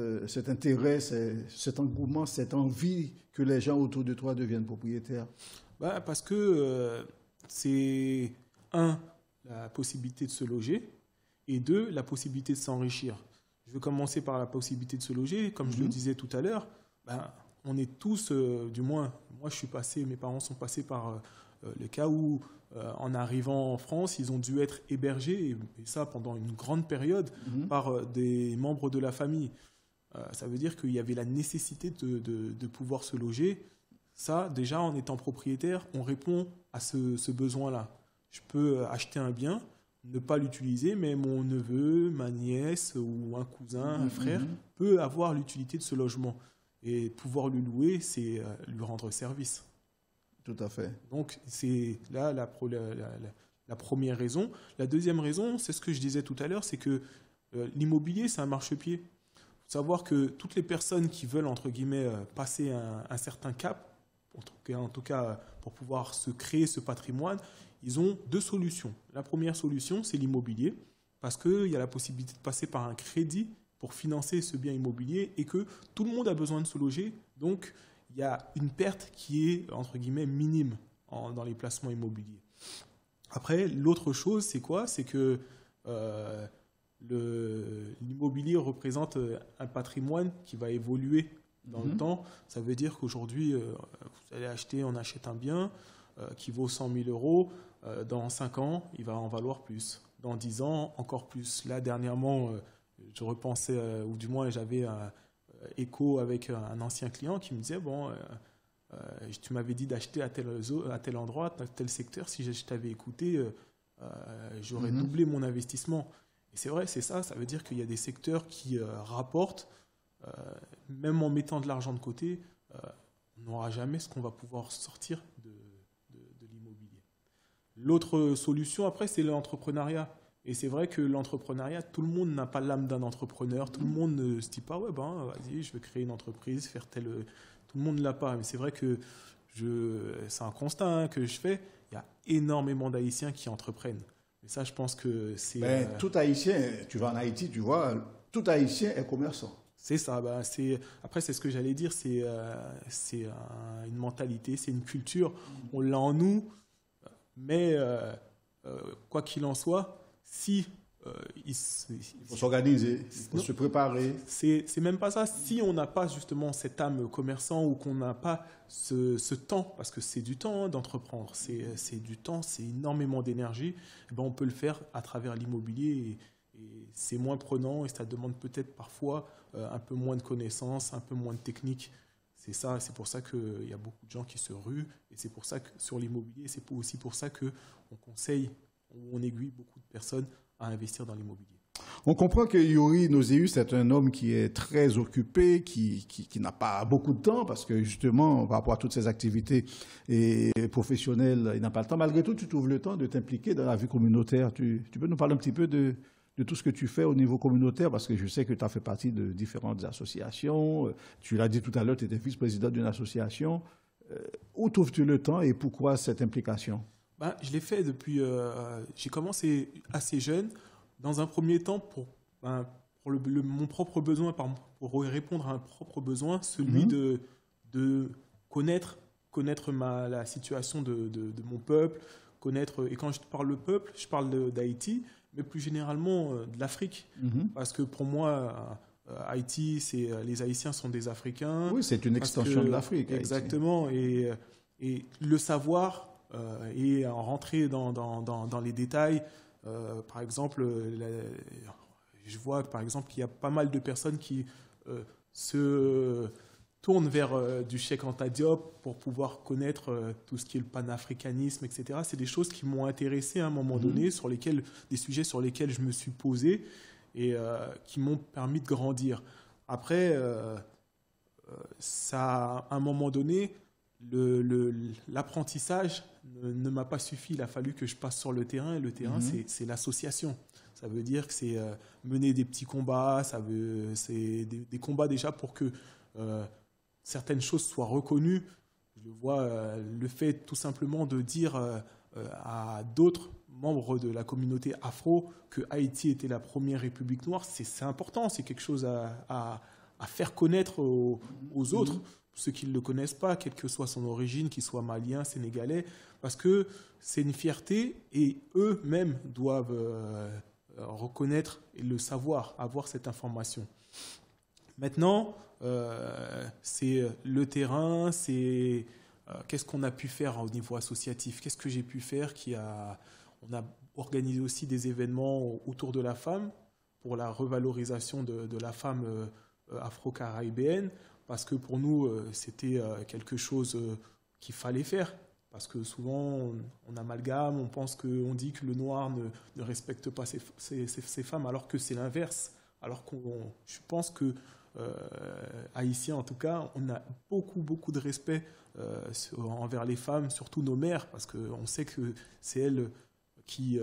intérêt, cet engouement, cette envie que les gens autour de toi deviennent propriétaires? Parce que c'est, la possibilité de se loger, et 2, la possibilité de s'enrichir. Je vais commencer par la possibilité de se loger. Comme je le disais tout à l'heure, on est tous, du moins, moi je suis passé, mes parents sont passés par le cas où, en arrivant en France, ils ont dû être hébergés, et ça pendant une grande période, par des membres de la famille. Ça veut dire qu'il y avait la nécessité de pouvoir se loger. Ça, déjà, en étant propriétaire, on répond à ce besoin-là. Je peux acheter un bien, ne pas l'utiliser, mais mon neveu, ma nièce ou un cousin, un frère peut avoir l'utilité de ce logement. Et pouvoir le louer, c'est lui rendre service. Tout à fait. Donc, c'est là la première raison. La deuxième raison, c'est ce que je disais tout à l'heure, c'est que l'immobilier, c'est un marchepied. Il faut savoir que toutes les personnes qui veulent, entre guillemets, passer un certain cap, en tout cas pour pouvoir se créer ce patrimoine, ils ont 2 solutions. La première solution, c'est l'immobilier, parce qu'il y a la possibilité de passer par un crédit pour financer ce bien immobilier et que tout le monde a besoin de se loger. Donc, il y a une perte qui est, entre guillemets, minime dans les placements immobiliers. Après, l'autre chose, c'est quoi? C'est que l'immobilier représente un patrimoine qui va évoluer dans le temps. Ça veut dire qu'aujourd'hui, vous allez on achète un bien qui vaut 100 000 €. Dans 5 ans, il va en valoir plus. Dans 10 ans, encore plus. Là, dernièrement, je repensais, ou du moins j'avais un écho avec un ancien client qui me disait, tu m'avais dit d'acheter à tel endroit, à tel secteur. Si je t'avais écouté, j'aurais doublé mon investissement. Et c'est vrai, c'est ça. Ça veut dire qu'il y a des secteurs qui rapportent, même en mettant de l'argent de côté, on n'aura jamais ce qu'on va pouvoir sortir de l'immobilier. L'autre solution, après, c'est l'entrepreneuriat. Et c'est vrai que l'entrepreneuriat, tout le monde n'a pas l'âme d'un entrepreneur. Tout le monde ne se dit pas, vas-y, je vais créer une entreprise, faire tel... Tout le monde ne l'a pas. Mais c'est vrai que c'est un constat que je fais. Il y a énormément d'Haïtiens qui entreprennent. Et ça, je pense que c'est... Tout Haïtien, tu vas en Haïti, tu vois, tout Haïtien est commerçant. C'est ça. Après, c'est ce que j'allais dire. C'est une mentalité, c'est une culture. On l'a en nous. Mais quoi qu'il en soit, si il faut s'organiser, il faut se préparer. C'est même pas ça. Si on n'a pas justement cette âme commerçant ou qu'on n'a pas ce temps, parce que c'est du temps d'entreprendre, c'est du temps, c'est énormément d'énergie, on peut le faire à travers l'immobilier et c'est moins prenant et ça demande peut-être parfois un peu moins de connaissances, un peu moins de technique. C'est ça, c'est pour ça qu'il y a beaucoup de gens qui se ruent et c'est pour ça que sur l'immobilier, c'est aussi pour ça qu'on conseille, on aiguille beaucoup de personnes à investir dans l'immobilier. On comprend que Yuri Nauséus est un homme qui est très occupé, qui n'a pas beaucoup de temps parce que justement, par rapport à toutes ses activités et professionnelles, il n'a pas le temps. Malgré tout, tu trouves le temps de t'impliquer dans la vie communautaire. Tu peux nous parler un petit peu de tout ce que tu fais au niveau communautaire parce que je sais que tu as fait partie de différentes associations. Tu l'as dit tout à l'heure, tu étais vice-président d'une association. Où trouves-tu le temps et pourquoi cette implication ? Je l'ai fait depuis... j'ai commencé assez jeune. Dans un premier temps, pour mon propre besoin, pour répondre à un propre besoin, celui de connaître la situation de mon peuple, et quand je parle de peuple, je parle d'Haïti, mais plus généralement de l'Afrique. Parce que pour moi, Haïti, les Haïtiens sont des Africains. Oui, c'est une extension de l'Afrique. Exactement. Et le savoir... et en rentrer dans les détails. Par exemple, je vois par exemple qu'il y a pas mal de personnes qui se tournent vers du Cheikh Anta Diop pour pouvoir connaître tout ce qui est le panafricanisme, etc. C'est des choses qui m'ont intéressé à un moment donné, des sujets sur lesquels je me suis posé et qui m'ont permis de grandir. Après, à un moment donné, l'apprentissage ne m'a pas suffi. Il a fallu que je passe sur le terrain. Et le terrain, c'est l'association. Ça veut dire que c'est mener des petits combats. C'est des combats déjà pour que certaines choses soient reconnues. Je vois le fait tout simplement de dire à d'autres membres de la communauté afro que Haïti était la première république noire. C'est important. C'est quelque chose à faire connaître aux autres. Ceux qui ne le connaissent pas, quelle que soit son origine, qu'il soit malien, sénégalais, parce que c'est une fierté et eux-mêmes doivent reconnaître et le savoir, avoir cette information. Maintenant, c'est le terrain, c'est qu'est-ce qu'on a pu faire au niveau associatif, qu'est-ce que j'ai pu faire on a organisé aussi des événements autour de la femme pour la revalorisation de la femme afro-caribéenne. Parce que pour nous, c'était quelque chose qu'il fallait faire. Parce que souvent, on amalgame, on dit que le noir ne respecte pas ses femmes, alors que c'est l'inverse. Alors je pense que, haïtiens en tout cas, on a beaucoup de respect envers les femmes, surtout nos mères, parce qu'on sait que c'est elles qui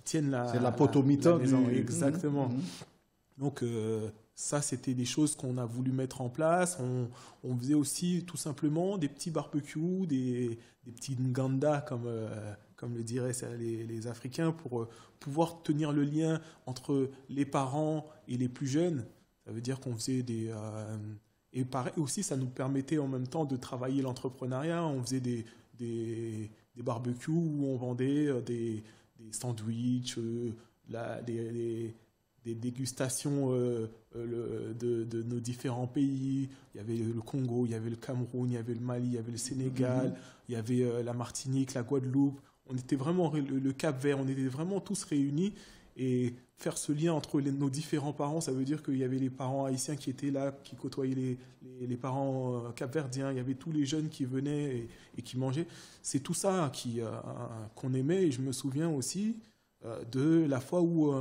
tiennent c'est la potomita maison. Exactement. Donc, ça, c'était des choses qu'on a voulu mettre en place. On faisait aussi tout simplement des petits barbecues, des petits nganda, comme le diraient les Africains, pour pouvoir tenir le lien entre les parents et les plus jeunes. Ça veut dire qu'on faisait et pareil aussi, ça nous permettait en même temps de travailler l'entrepreneuriat. On faisait des barbecues où on vendait des sandwichs, des dégustations de nos différents pays. Il y avait le Congo, il y avait le Cameroun, il y avait le Mali, il y avait le Sénégal, il y avait la Martinique, la Guadeloupe. On était vraiment le Cap-Vert, on était vraiment tous réunis. Et faire ce lien entre nos différents parents, ça veut dire qu'il y avait les parents haïtiens qui étaient là, qui côtoyaient les parents capverdiens. Il y avait tous les jeunes qui venaient et qui mangeaient. C'est tout ça qu'on aimait. Et je me souviens aussi de la fois où,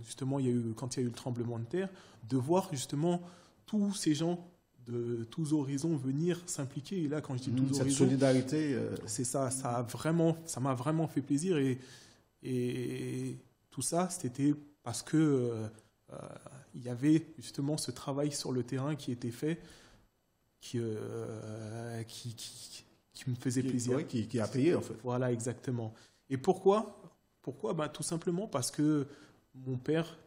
justement, quand il y a eu le tremblement de terre, de voir justement tous ces gens de tous horizons venir s'impliquer. Et là, quand je dis tous cette horizons... solidarité... C'est ça, ça m'a vraiment fait plaisir. Et tout ça, c'était parce que il y avait justement ce travail sur le terrain qui était fait, qui me faisait plaisir. Qui a payé, en fait. Voilà, exactement. Et pourquoi ? Tout simplement parce que mon père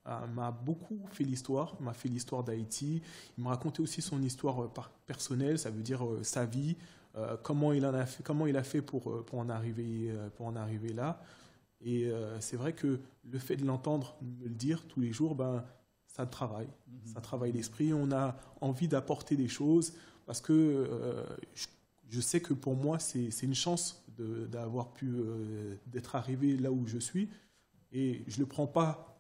m'a beaucoup fait l'histoire, m'a fait l'histoire d'Haïti. Il m'a raconté aussi son histoire personnelle, ça veut dire sa vie, comment il a fait pour en arriver là. Et c'est vrai que le fait de l'entendre me le dire tous les jours, ça travaille. Ça travaille l'esprit. On a envie d'apporter des choses parce que je sais que pour moi, c'est une chance d'avoir pu d'être arrivé là où je suis. Et je ne prends pas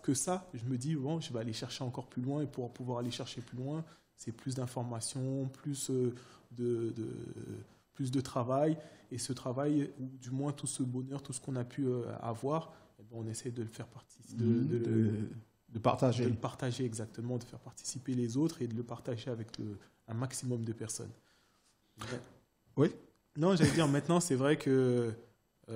que ça. Je me dis, bon, je vais aller chercher encore plus loin. Et pour pouvoir aller chercher plus loin, c'est plus d'informations, plus de travail. Et ce travail, ou du moins tout ce bonheur, tout ce qu'on a pu avoir, on essaie de le faire participer. De partager. De le partager exactement, de faire participer les autres et de le partager avec un maximum de personnes. Oui. Non, j'allais dire, maintenant, c'est vrai que je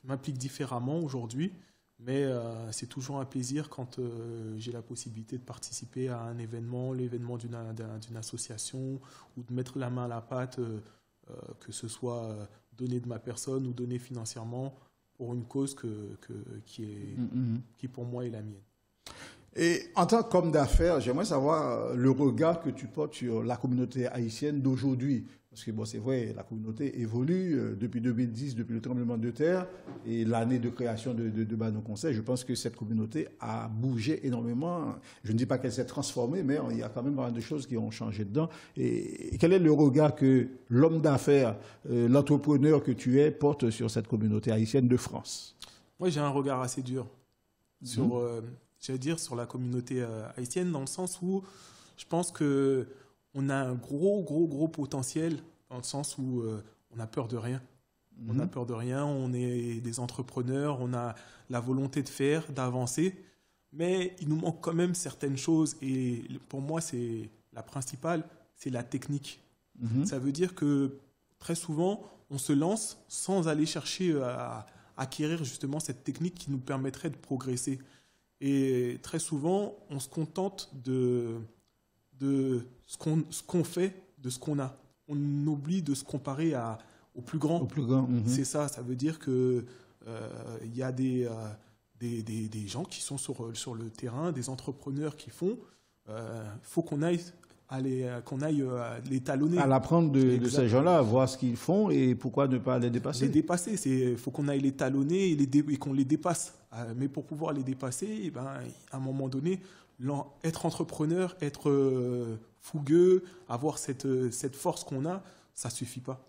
m'implique différemment aujourd'hui, mais c'est toujours un plaisir quand j'ai la possibilité de participer à un événement, l'événement d'une association, ou de mettre la main à la pâte, que ce soit donné de ma personne ou donné financièrement pour une cause qui pour moi est la mienne. Et en tant qu'homme d'affaires, j'aimerais savoir le regard que tu portes sur la communauté haïtienne d'aujourd'hui. Parce que bon, c'est vrai, la communauté évolue depuis 2010, depuis le tremblement de terre et l'année de création de Banon Conseil. Je pense que cette communauté a bougé énormément. Je ne dis pas qu'elle s'est transformée, mais il y a quand même pas mal de choses qui ont changé dedans. Et quel est le regard que l'homme d'affaires, l'entrepreneur que tu es, porte sur cette communauté haïtienne de France? Moi, j'ai un regard assez dur sur la communauté haïtienne, dans le sens où je pense qu'on a un gros potentiel, dans le sens où on a peur de rien. On a peur de rien, on est des entrepreneurs, on a la volonté de faire, d'avancer, mais il nous manque quand même certaines choses. Et pour moi, c'est la principale, c'est la technique. Ça veut dire que très souvent, on se lance sans aller chercher à acquérir justement cette technique qui nous permettrait de progresser. Et très souvent, on se contente de ce qu'on fait, de ce qu'on a. On oublie de se comparer au plus grand. Au plus grand. C'est ça veut dire qu'il y a des gens qui sont sur le terrain, des entrepreneurs qui font. Il faut qu'on aille les talonner. À l'apprendre de ces gens-là, voir ce qu'ils font et pourquoi ne pas les dépasser. Les dépasser, il faut qu'on aille les talonner et qu'on les dépasse. Mais pour pouvoir les dépasser, à un moment donné, être entrepreneur, être fougueux, avoir cette force qu'on a, ça ne suffit pas.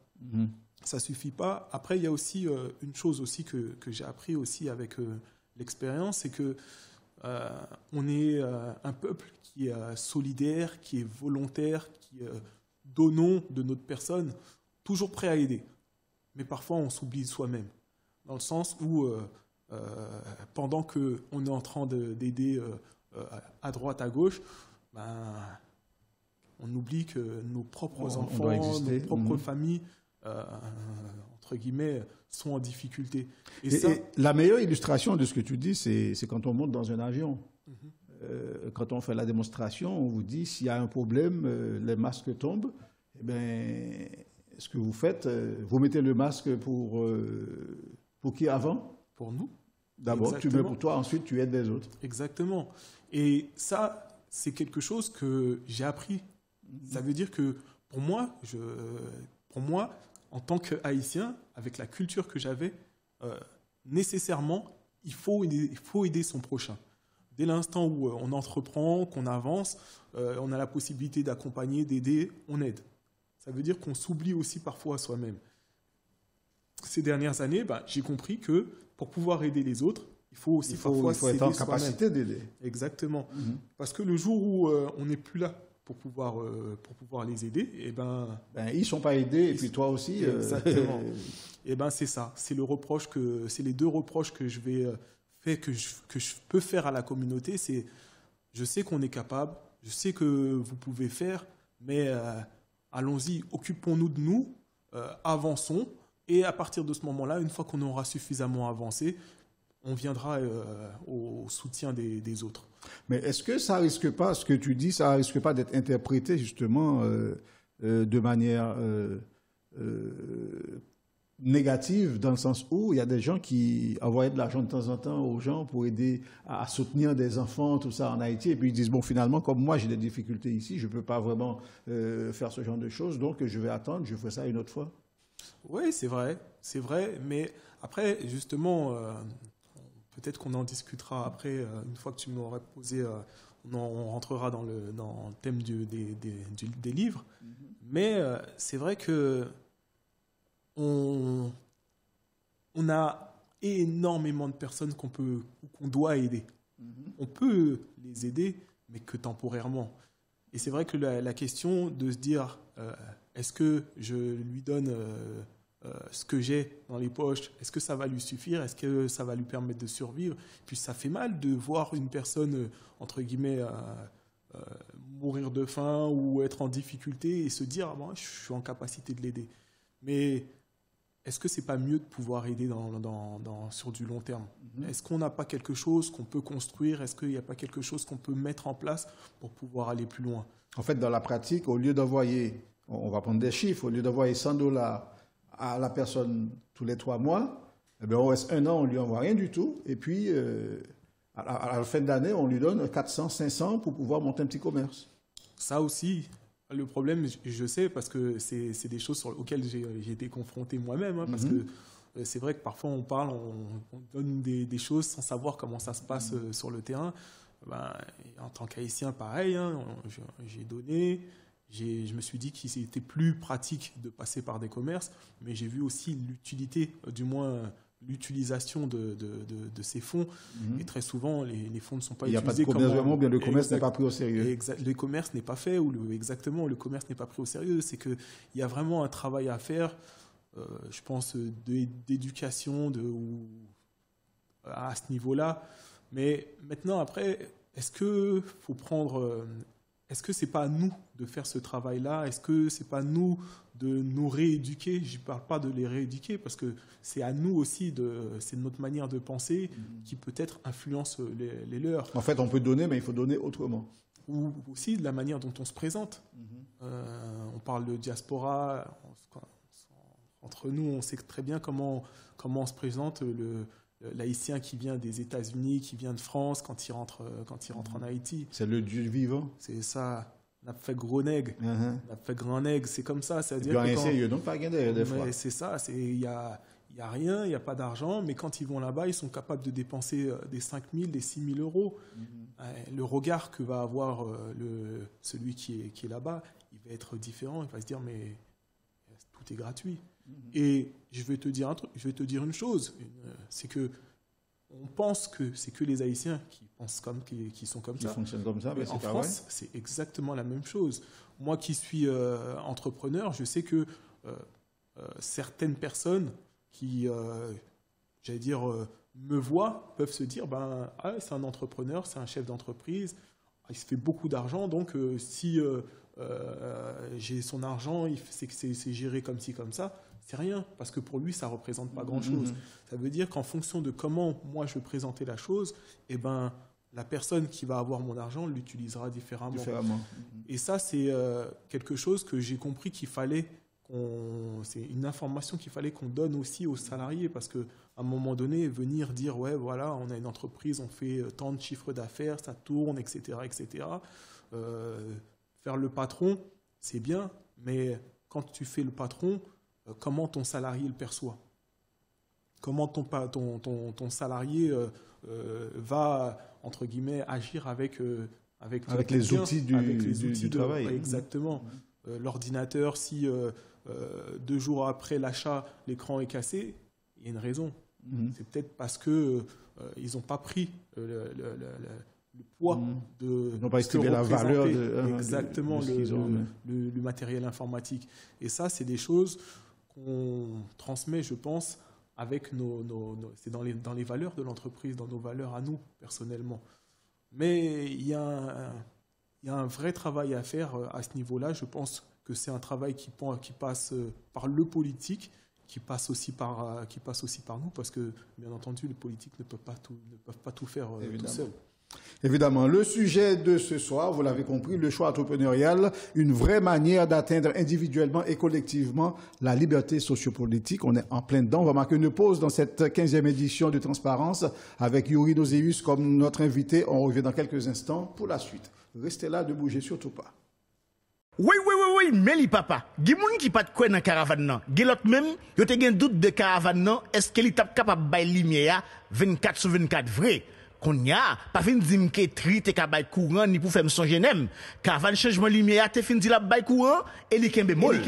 Ça suffit pas. Après, il y a aussi une chose aussi que j'ai appris aussi avec l'expérience, c'est que on est un peuple qui est solidaire, qui est volontaire, qui est donnant de notre personne, toujours prêt à aider. Mais parfois, on s'oublie soi-même, dans le sens où pendant qu'on est en train d'aider à droite, à gauche, on oublie que nos propres enfants, nos propres familles, entre guillemets, sont en difficulté. Et la meilleure illustration de ce que tu dis, c'est quand on monte dans un avion. Quand on fait la démonstration, on vous dit s'il y a un problème, les masques tombent. Eh bien, ce que vous faites, vous mettez le masque pour qui avant? Pour nous. D'abord, tu mets pour toi, ensuite tu aides les autres. Exactement. Et ça, c'est quelque chose que j'ai appris. Ça veut dire que pour moi, en tant qu'Haïtien, avec la culture que j'avais, nécessairement, il faut aider son prochain. Dès l'instant où on entreprend, qu'on avance, on a la possibilité d'accompagner, d'aider, on aide. Ça veut dire qu'on s'oublie aussi parfois soi-même. Ces dernières années, j'ai compris que pour pouvoir aider les autres, il faut aussi parfois être en capacité d'aider. Exactement. Parce que le jour où on n'est plus là pour pouvoir les aider, ils ne sont pas aidés, et puis toi aussi. Exactement. C'est ça. C'est les deux reproches que je peux faire à la communauté. C'est, je sais qu'on est capable, je sais que vous pouvez faire, mais allons-y, occupons-nous de nous, avançons, et à partir de ce moment-là, une fois qu'on aura suffisamment avancé, on viendra au soutien des autres. Mais est-ce que ça risque pas, ce que tu dis, ça risque pas d'être interprété justement de manière négative dans le sens où il y a des gens qui envoyaient de l'argent de temps en temps aux gens pour aider à soutenir des enfants, tout ça en Haïti, et puis ils disent, bon, finalement, comme moi j'ai des difficultés ici, je ne peux pas vraiment faire ce genre de choses, donc je vais attendre, je ferai ça une autre fois. Oui, c'est vrai, mais après, justement, peut-être qu'on en discutera après, une fois que tu m'auras posé, on rentrera dans le thème des livres, mais c'est vrai que on a énormément de personnes qu'on doit aider. On peut les aider, mais que temporairement. Et c'est vrai que la question de se dire, est-ce que je lui donne ce que j'ai dans les poches, est-ce que ça va lui suffire, est-ce que ça va lui permettre de survivre? Puis ça fait mal de voir une personne, entre guillemets, mourir de faim ou être en difficulté et se dire, ah, bon, je suis en capacité de l'aider. Mais est-ce que c'est pas mieux de pouvoir aider sur du long terme? Est-ce qu'on n'a pas quelque chose qu'on peut construire? Est-ce qu'il n'y a pas quelque chose qu'on peut mettre en place pour pouvoir aller plus loin? En fait, dans la pratique, au lieu d'envoyer, on va prendre des chiffres, au lieu d'envoyer $100 à la personne tous les 3 mois, eh bien, on reste 1 an, on ne lui envoie rien du tout. Et puis, à la fin de l'année, on lui donne 400, 500 pour pouvoir monter un petit commerce. Ça aussi, le problème, je sais, parce que c'est des choses auxquelles j'ai été confronté moi-même. Parce que c'est vrai que parfois on parle, on donne des choses sans savoir comment ça se passe sur le terrain. Ben, en tant qu'Haïtien, pareil, j'ai donné. Je me suis dit qu'il était plus pratique de passer par des commerces, mais j'ai vu aussi l'utilité, du moins l'utilisation de ces fonds. Et très souvent, les fonds ne sont pas utilisés. Il n'y a pas de commerce vraiment, bien le commerce n'est pas pris au sérieux. Le commerce n'est pas fait, le commerce n'est pas pris au sérieux. C'est qu'il y a vraiment un travail à faire, je pense, d'éducation à ce niveau-là. Mais maintenant, après, est-ce que c'est pas à nous de faire ce travail-là? Est-ce que c'est pas à nous de nous rééduquer? Je ne parle pas de les rééduquer parce que c'est à nous aussi, c'est notre manière de penser qui peut-être influence les leurs. En fait, on peut donner, mais il faut donner autrement. Ou aussi de la manière dont on se présente. On parle de diaspora. Entre nous, on sait très bien comment on se présente l'Haïtien qui vient des États-Unis, qui vient de France, quand il rentre en Haïti. C'est le Dieu vivant. C'est ça. On a fait gros nègre, on a fait grand nègre, c'est comme ça. C'est-à-dire donc pas gagner des fois. C'est ça, il y a rien, il n'y a pas d'argent, mais quand ils vont là-bas, ils sont capables de dépenser des 5 000, des 6 000 euros. Le regard que va avoir celui qui est là-bas, il va être différent. Il va se dire, mais tout est gratuit. Et je vais te dire un truc, je vais te dire une chose, c'est que on pense que c'est que les Haïtiens qui sont comme ça. Qui fonctionnent comme ça, mais en France, c'est exactement la même chose. Moi qui suis entrepreneur, je sais que certaines personnes qui, j'allais dire, me voient, peuvent se dire, c'est un entrepreneur, c'est un chef d'entreprise, il se fait beaucoup d'argent, donc si j'ai son argent, c'est géré comme ci, comme ça. C'est rien, parce que pour lui, ça ne représente pas grand-chose. Ça veut dire qu'en fonction de comment moi je vais présenter la chose, la personne qui va avoir mon argent l'utilisera différemment. Et ça, c'est quelque chose que j'ai compris qu'il fallait c'est une information qu'il fallait qu'on donne aussi aux salariés, parce qu'à un moment donné, venir dire, ouais, voilà, on a une entreprise, on fait tant de chiffres d'affaires, ça tourne, etc., etc. Faire le patron, c'est bien, mais quand tu fais le patron, comment ton salarié le perçoit? Comment ton salarié va, entre guillemets, agir avec les outils du travail. Exactement. L'ordinateur, si 2 jours après l'achat, l'écran est cassé, il y a une raison. C'est peut-être parce qu'ils n'ont pas pris le poids de... Ils n'ont pas estimé la valeur exactement le matériel informatique. Et ça, c'est des choses qu'on transmet, je pense, avec c'est dans les valeurs de l'entreprise, dans nos valeurs à nous, personnellement. Mais il y a un vrai travail à faire à ce niveau-là. Je pense que c'est un travail qui passe par le politique, qui passe aussi par nous, parce que, bien entendu, les politiques ne peuvent pas tout faire tout seuls. Évidemment, le sujet de ce soir, vous l'avez compris, le choix entrepreneurial, une vraie manière d'atteindre individuellement et collectivement la liberté sociopolitique. On est en plein dedans. On va marquer une pause dans cette 15e édition de Transparence avec Yuri Nozeus comme notre invité. On revient dans quelques instants pour la suite. Restez là, ne bougez surtout pas. Oui, mais li papa. Gi moun qui pas de quoi dans caravane nan. Gi l'autre même, yo te gen doute de caravane nan, est-ce qu'il est capable bay lumière 24 sur 24 vrai? Qu'on y a, pas fin di m'ke tri te ka bay courant ni pour faire m'songe nem. Caravane changement lumière te fin di la bay courant et li kembe mol.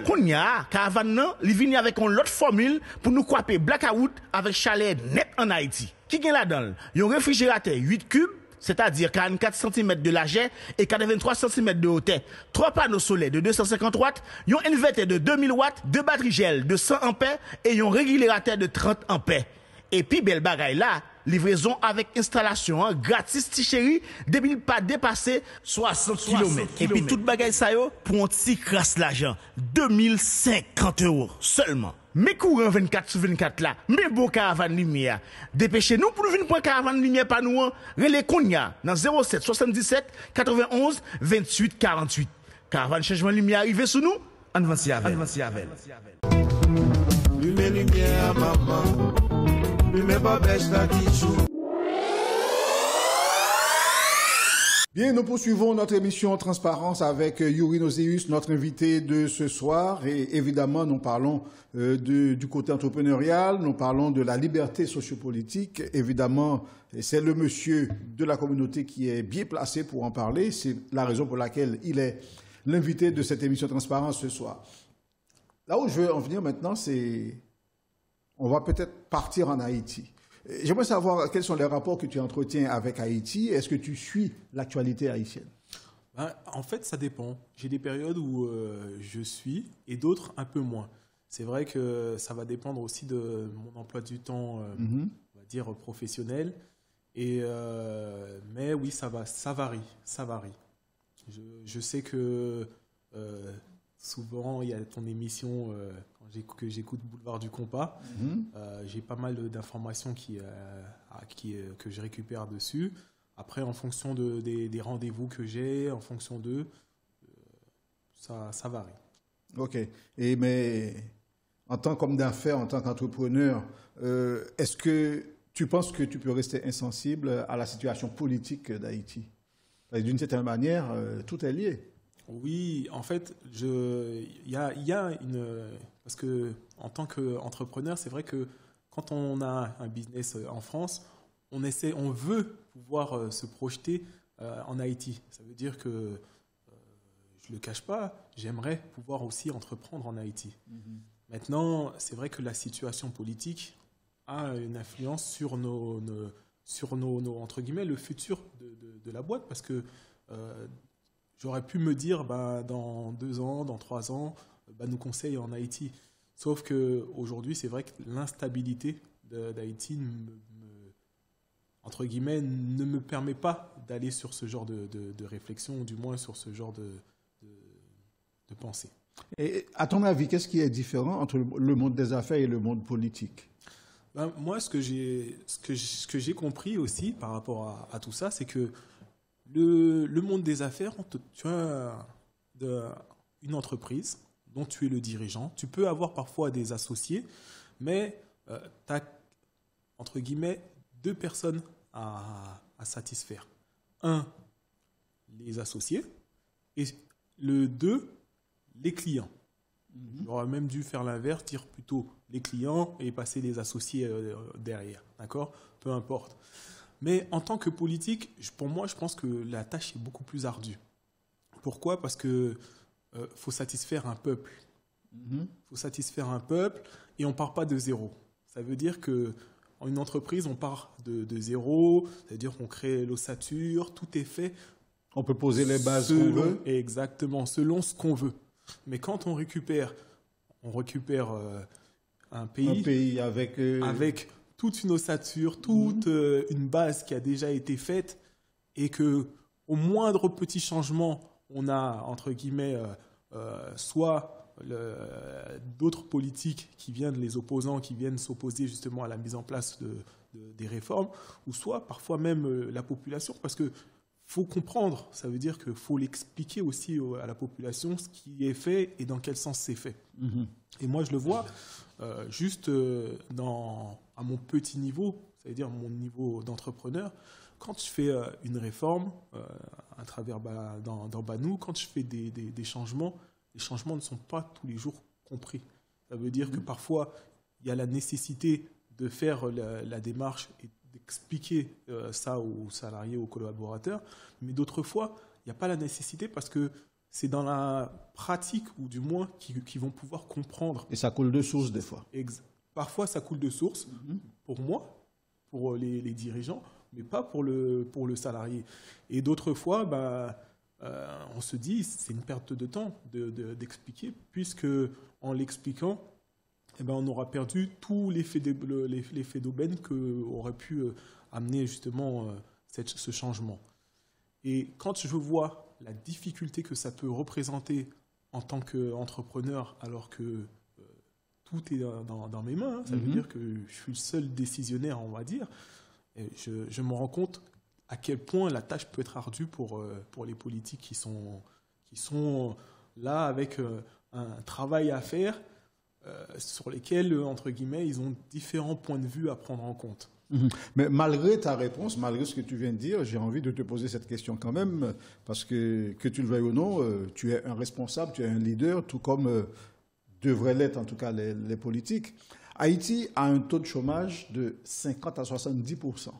Qu'on y a, caravane nan, li vini avec une autre formule pour nous kwaper blackout avec chalet net en Haïti. Qui gen là-dedans? Yon réfrigérateur 8 cubes, c'est-à-dire 44 cm de largeur et 83 cm de hauteur. 3 panneaux solaires de 250 watts, un inverteur de 2000 watts, 2 batteries gel de 100 ampères et un régulateur de 30 ampères. Et puis, belle bagaille là, livraison avec installation gratis, ti chéri, depuis ne pas dépasser 60 km. Et puis, toute bagaille ça yo, pour un petit crasse l'argent. 2050 € seulement. Mais courant 24 sur 24 là, mais beau caravane lumière. Dépêchez-nous pour nous venir pour caravane lumière par nous. Relais Kounia dans 07 77 91 28 48. Caravane changement lumière arrivé sous nous. Avancez avec. Lumière, maman. Lumière, pas bêche la tichou. Bien, nous poursuivons notre émission Transparence avec Yuri Nozeus, notre invité de ce soir. Et évidemment, nous parlons du côté entrepreneurial, nous parlons de la liberté sociopolitique. Évidemment, c'est le monsieur de la communauté qui est bien placé pour en parler. C'est la raison pour laquelle il est l'invité de cette émission Transparence ce soir. Là où je veux en venir maintenant, c'est... On va peut-être partir en Haïti. J'aimerais savoir quels sont les rapports que tu entretiens avec Haïti. Est-ce que tu suis l'actualité haïtienne? En fait, ça dépend. J'ai des périodes où je suis et d'autres un peu moins. C'est vrai que ça va dépendre aussi de mon emploi du temps, on va dire, professionnel. Mais oui, ça varie. Je sais que souvent, il y a ton émission que j'écoute Boulevard du Compas. J'ai pas mal d'informations que je récupère dessus. Après, en fonction des rendez-vous que j'ai, en fonction d'eux, ça varie. OK. Mais en tant qu'homme d'affaires, en tant qu'entrepreneur, est-ce que tu penses que tu peux rester insensible à la situation politique d'Haïti? D'une certaine manière, tout est lié. Oui, en fait, il y a une... Parce que en tant qu'entrepreneur, c'est vrai que quand on a un business en France, on veut pouvoir se projeter en Haïti. Ça veut dire que, je ne le cache pas, j'aimerais pouvoir aussi entreprendre en Haïti. Maintenant, c'est vrai que la situation politique a une influence sur nos entre guillemets, le futur de la boîte, parce que j'aurais pu me dire, dans 2 ans, dans 3 ans, nous conseille en Haïti. Sauf qu'aujourd'hui, c'est vrai que l'instabilité d'Haïti, entre guillemets, ne me permet pas d'aller sur ce genre de réflexion, ou du moins sur ce genre de pensée. Et à ton avis, qu'est-ce qui est différent entre le monde des affaires et le monde politique? Moi, ce que j'ai compris aussi par rapport à tout ça, c'est que le monde des affaires, tu as une entreprise dont tu es le dirigeant. Tu peux avoir parfois des associés, mais tu as, entre guillemets, 2 personnes à satisfaire. 1, les associés, et le 2, les clients. J'aurais même dû faire l'inverse, dire plutôt les clients et passer les associés derrière. D'accord ? Peu importe. Mais en tant que politique, pour moi, je pense que la tâche est beaucoup plus ardue. Pourquoi ? Parce que faut satisfaire un peuple. Faut satisfaire un peuple et on ne part pas de zéro. Ça veut dire qu'en une entreprise, on part de zéro, c'est-à-dire qu'on crée l'ossature, tout est fait. On peut poser les bases qu'on veut. Exactement, selon ce qu'on veut. Mais quand on récupère un pays avec toute une ossature, toute une base qui a déjà été faite, et que au moindre petit changement, on a, entre guillemets, soit d'autres politiques qui viennent, les opposants qui viennent s'opposer justement à la mise en place des réformes, ou soit parfois même la population, parce que faut comprendre, ça veut dire qu'il faut l'expliquer aussi à la population ce qui est fait et dans quel sens c'est fait. Et moi, je le vois juste à mon petit niveau, ça veut dire mon niveau d'entrepreneur, quand je fais une réforme à travers dans Banou, quand je fais des changements, les changements ne sont pas tous les jours compris. Ça veut dire que parfois, il y a la nécessité de faire la démarche et d'expliquer ça aux salariés, aux collaborateurs, mais d'autres fois, il n'y a pas la nécessité parce que c'est dans la pratique, ou du moins, qui vont pouvoir comprendre. Et ça coule de source des fois. Parfois, ça coule de source, pour moi, pour les dirigeants, mais pas pour le salarié. Et d'autres fois, on se dit, c'est une perte de temps d'expliquer, puisque en l'expliquant, on aura perdu tout l'effet d'aubaine qu'aurait pu amener justement ce changement. Et quand je vois la difficulté que ça peut représenter en tant qu'entrepreneur, alors que tout est dans mes mains, ça veut dire que je suis le seul décisionnaire, on va dire, et je me rends compte à quel point la tâche peut être ardue pour les politiques qui sont là avec un travail à faire, sur lesquels, entre guillemets, ils ont différents points de vue à prendre en compte. Mais malgré ta réponse, malgré ce que tu viens de dire, j'ai envie de te poser cette question quand même, parce que tu le veuilles ou non, tu es un responsable, tu es un leader, tout comme devraient l'être en tout cas les politiques. Haïti a un taux de chômage de 50 à 70%.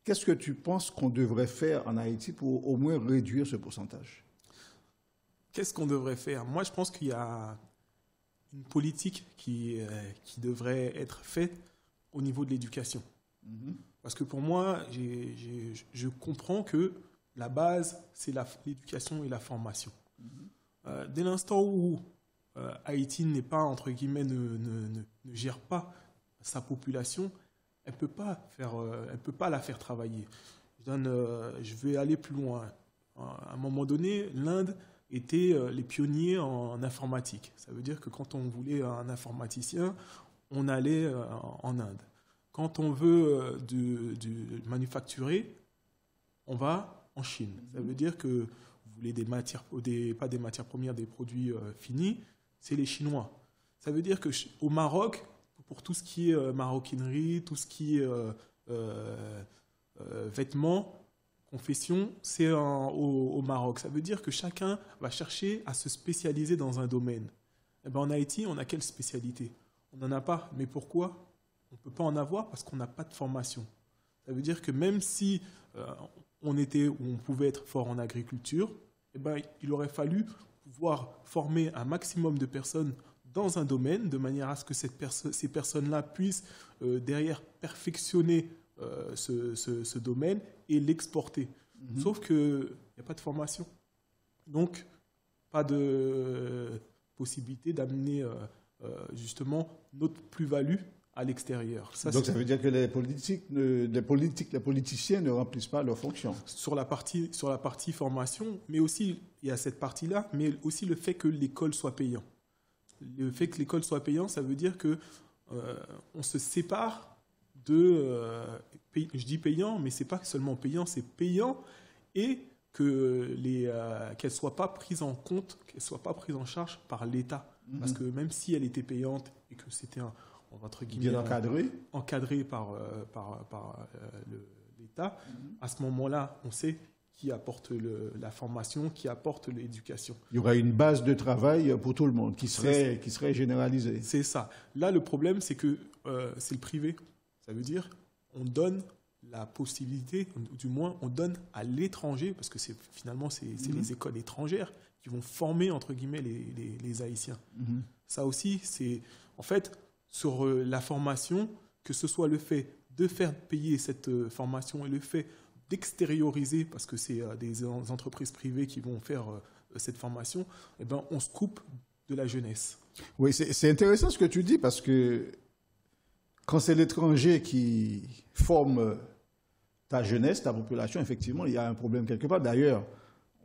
Qu'est-ce que tu penses qu'on devrait faire en Haïti pour au moins réduire ce pourcentage? Qu'est-ce qu'on devrait faire? Moi, je pense qu'il y a une politique qui devrait être faite au niveau de l'éducation. Parce que pour moi, je comprends que la base, c'est l'éducation et la formation. Dès l'instant où Haïti n'est pas, entre guillemets, ne gère pas sa population, elle peut pas la faire travailler. Je vais aller plus loin. À un moment donné, l'Inde étaient les pionniers en informatique. Ça veut dire que quand on voulait un informaticien, on allait en Inde. Quand on veut manufacturer, on va en Chine. Ça veut dire que vous voulez pas des matières premières, des produits finis, c'est les Chinois. Ça veut dire qu'au Maroc, pour tout ce qui est maroquinerie, tout ce qui est vêtements, confession, c'est au Maroc. Ça veut dire que chacun va chercher à se spécialiser dans un domaine. En Haïti, on a quelle spécialité? On n'en a pas. Mais pourquoi? On ne peut pas en avoir parce qu'on n'a pas de formation. Ça veut dire que même si on pouvait être fort en agriculture, il aurait fallu pouvoir former un maximum de personnes dans un domaine, de manière à ce que ces personnes-là puissent derrière perfectionner ce domaine et l'exporter. Sauf qu'il n'y a pas de formation. Donc, pas de possibilité d'amener justement notre plus-value à l'extérieur. Donc ça veut dire que les politiciens ne remplissent pas leurs fonctions. Sur la partie formation, mais aussi, il y a cette partie-là, mais aussi le fait que l'école soit payante. Le fait que l'école soit payante, ça veut dire que on se sépare je dis payant, mais c'est pas seulement payant, c'est payant et qu'elle soit pas prise en compte, qu'elle soit pas prise en charge par l'État. Parce que même si elle était payante et que c'était entre guillemets encadré par l'État, à ce moment-là, on sait qui apporte la formation, qui apporte l'éducation. Il y aura une base de travail pour tout le monde qui serait généralisée. C'est ça. Là, le problème, c'est que c'est le privé. Ça veut dire on donne la possibilité, ou du moins on donne à l'étranger, parce que finalement c'est les écoles étrangères qui vont former entre guillemets les Haïtiens. Ça aussi, c'est en fait sur la formation, que ce soit le fait de faire payer cette formation et le fait d'extérioriser, parce que c'est des entreprises privées qui vont faire cette formation, on se coupe de la jeunesse. Oui, c'est intéressant ce que tu dis, parce que quand c'est l'étranger qui forme ta jeunesse, ta population, effectivement, il y a un problème quelque part. D'ailleurs,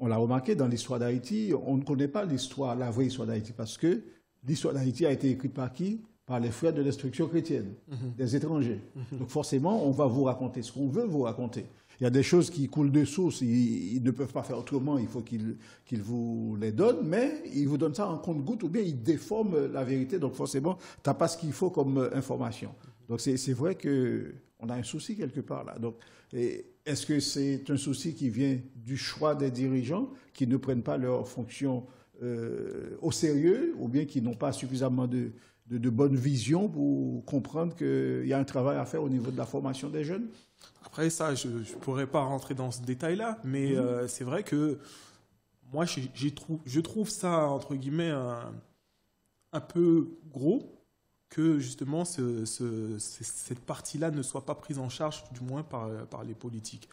on l'a remarqué dans l'histoire d'Haïti, on ne connaît pas l'histoire, la vraie histoire d'Haïti, parce que l'histoire d'Haïti a été écrite par qui? Par les frères de l'instruction chrétienne, des étrangers. Donc forcément, on va vous raconter ce qu'on veut vous raconter. Il y a des choses qui coulent de source, ils ne peuvent pas faire autrement, il faut qu'ils vous les donnent, mais ils vous donnent ça en compte-gouttes ou bien ils déforment la vérité. Donc forcément, tu n'as pas ce qu'il faut comme information. Donc c'est vrai qu'on a un souci quelque part là. Donc, est-ce que c'est un souci qui vient du choix des dirigeants qui ne prennent pas leurs fonctions au sérieux ou bien qui n'ont pas suffisamment de bonne vision pour comprendre qu'il y a un travail à faire au niveau de la formation des jeunes? Après ça, je ne pourrais pas rentrer dans ce détail-là, mais c'est vrai que moi, je trouve ça, entre guillemets, un peu gros que justement cette partie-là ne soit pas prise en charge, du moins par les politiques.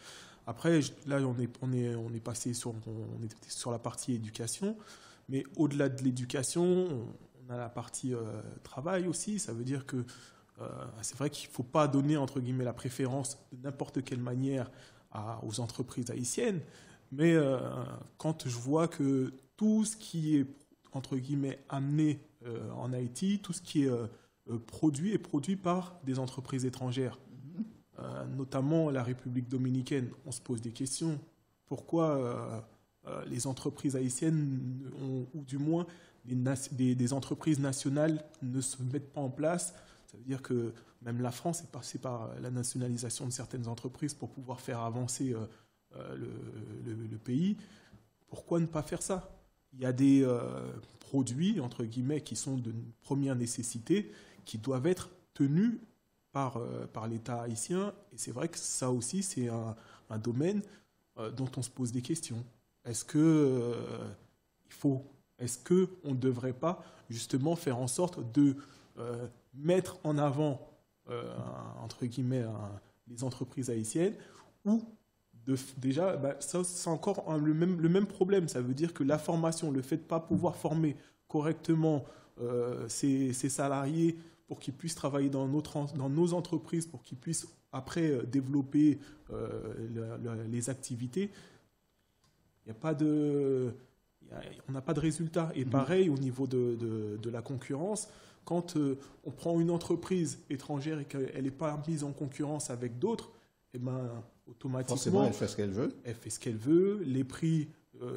Après, là, on est passé sur la partie éducation, mais au-delà de l'éducation, on a la partie travail aussi. Ça veut dire que c'est vrai qu'il ne faut pas donner, entre guillemets, la préférence de n'importe quelle manière aux entreprises haïtiennes. Mais quand je vois que tout ce qui est, entre guillemets, amené en Haïti, tout ce qui est produit est produit par des entreprises étrangères, notamment la République dominicaine, on se pose des questions. Pourquoi les entreprises haïtiennes, ou du moins des entreprises nationales, ne se mettent pas en place? Ça veut dire que même la France est passée par la nationalisation de certaines entreprises pour pouvoir faire avancer le pays. Pourquoi ne pas faire ça? Il y a des produits, entre guillemets, qui sont de première nécessité, qui doivent être tenus par l'État haïtien. Et c'est vrai que ça aussi, c'est un domaine dont on se pose des questions. Est-ce qu'on ne devrait pas justement faire en sorte de mettre en avant, entre guillemets, les entreprises haïtiennes, ou déjà, ça c'est encore le même problème. Ça veut dire que la formation, le fait de ne pas pouvoir former correctement ces salariés pour qu'ils puissent travailler dans nos entreprises, pour qu'ils puissent après développer les activités, on n'a pas de résultat. Et pareil, au niveau de la concurrence, quand on prend une entreprise étrangère et qu'elle n'est pas mise en concurrence avec d'autres, automatiquement, forcément, elle fait ce qu'elle veut. Elle fait ce qu'elle veut. Les prix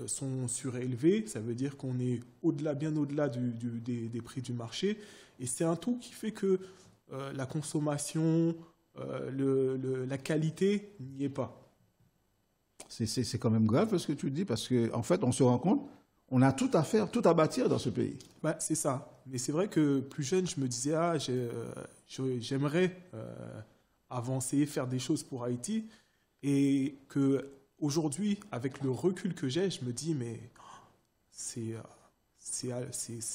sont surélevés. Ça veut dire qu'on est bien au-delà des prix du marché. Et c'est un tout qui fait que la consommation, la qualité n'y est pas. C'est quand même grave ce que tu dis, parce qu'en fait, on se rend compte, on a tout à faire, tout à bâtir dans ce pays. C'est ça. Mais c'est vrai que plus jeune, je me disais, j'aimerais avancer, faire des choses pour Haïti. Et qu'aujourd'hui, avec le recul que j'ai, je me dis, mais c'est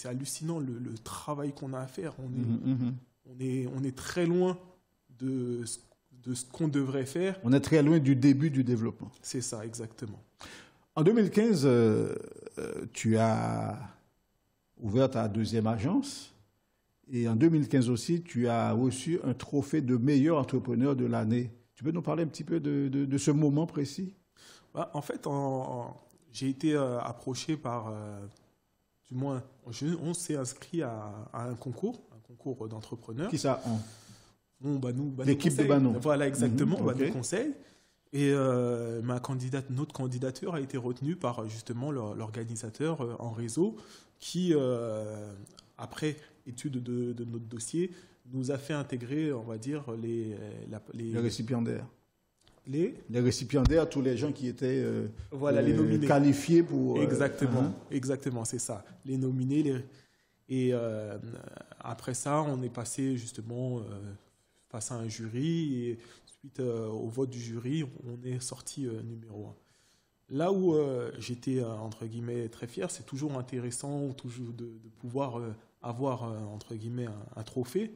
hallucinant le travail qu'on a à faire. On est très loin de ce qu'on devrait faire. On est très loin du début du développement. C'est ça, exactement. En 2015, tu as ouvert ta deuxième agence. Et en 2015 aussi, tu as reçu un trophée de meilleur entrepreneur de l'année. Tu peux nous parler un petit peu de ce moment précis? En fait, j'ai été approché par... du moins, on s'est inscrit à un concours d'entrepreneurs. Qui ça? L'équipe de Banon. Voilà, exactement, okay. Banon Conseil. Et notre candidature a été retenue par justement l'organisateur en réseau qui, après étude de notre dossier, nous a fait intégrer, on va dire, les récipiendaires. Les récipiendaires, tous les gens qui étaient les nominés. Qualifiés pour... Exactement, c'est ça. Les nominés. Et après ça, on est passé justement face à un jury. Et suite au vote du jury, on est sorti numéro 1. Là où j'étais, entre guillemets, très fier, c'est toujours intéressant toujours de pouvoir avoir, entre guillemets, un trophée.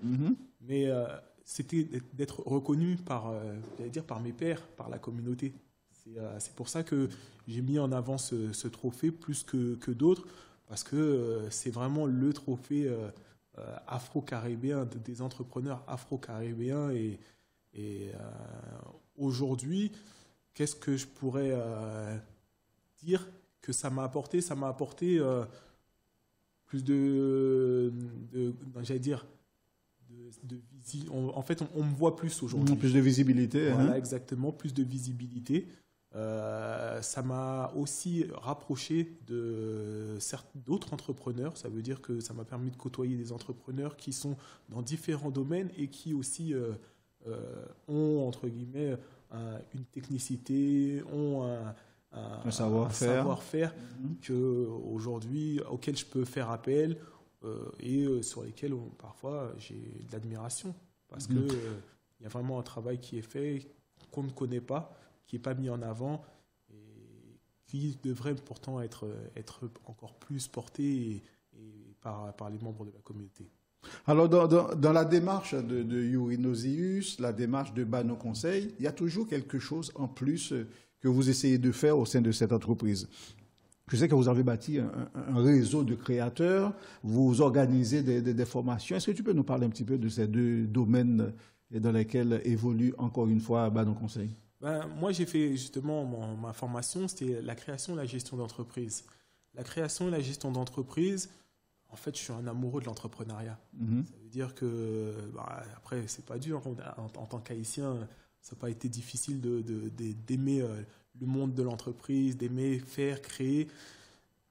Mais c'était d'être reconnu par mes pairs, par la communauté. C'est pour ça que j'ai mis en avant ce trophée plus que d'autres, parce que c'est vraiment le trophée afro-caribéen, des entrepreneurs afro-caribéens. Et aujourd'hui, qu'est-ce que je pourrais dire que ça m'a apporté plus j'allais dire, en fait, on me voit plus aujourd'hui. Plus de visibilité. Voilà, exactement, plus de visibilité. Ça m'a aussi rapproché d'autres entrepreneurs. Ça veut dire que ça m'a permis de côtoyer des entrepreneurs qui sont dans différents domaines et qui aussi ont, entre guillemets, une technicité, ont un savoir-faire auquel je peux faire appel et sur lesquels parfois j'ai de l'admiration. Parce qu'il y a vraiment un travail qui est fait, qu'on ne connaît pas, qui n'est pas mis en avant et qui devrait pourtant être encore plus porté par les membres de la communauté. Alors, dans la démarche de Eurinosius, la démarche de Bano Conseil, il y a toujours quelque chose en plus que vous essayez de faire au sein de cette entreprise. Je sais que vous avez bâti un réseau de créateurs, vous organisez des formations. Est-ce que tu peux nous parler un petit peu de ces deux domaines dans lesquels évolue encore une fois Bano Conseil? Moi, j'ai fait justement ma formation, c'était la création et la gestion d'entreprise. La création et la gestion d'entreprise, en fait, je suis un amoureux de l'entrepreneuriat. Ça veut dire que, après, c'est pas dur. En tant qu'Haïtien, ça n'a pas été difficile d'aimer le monde de l'entreprise, d'aimer faire, créer.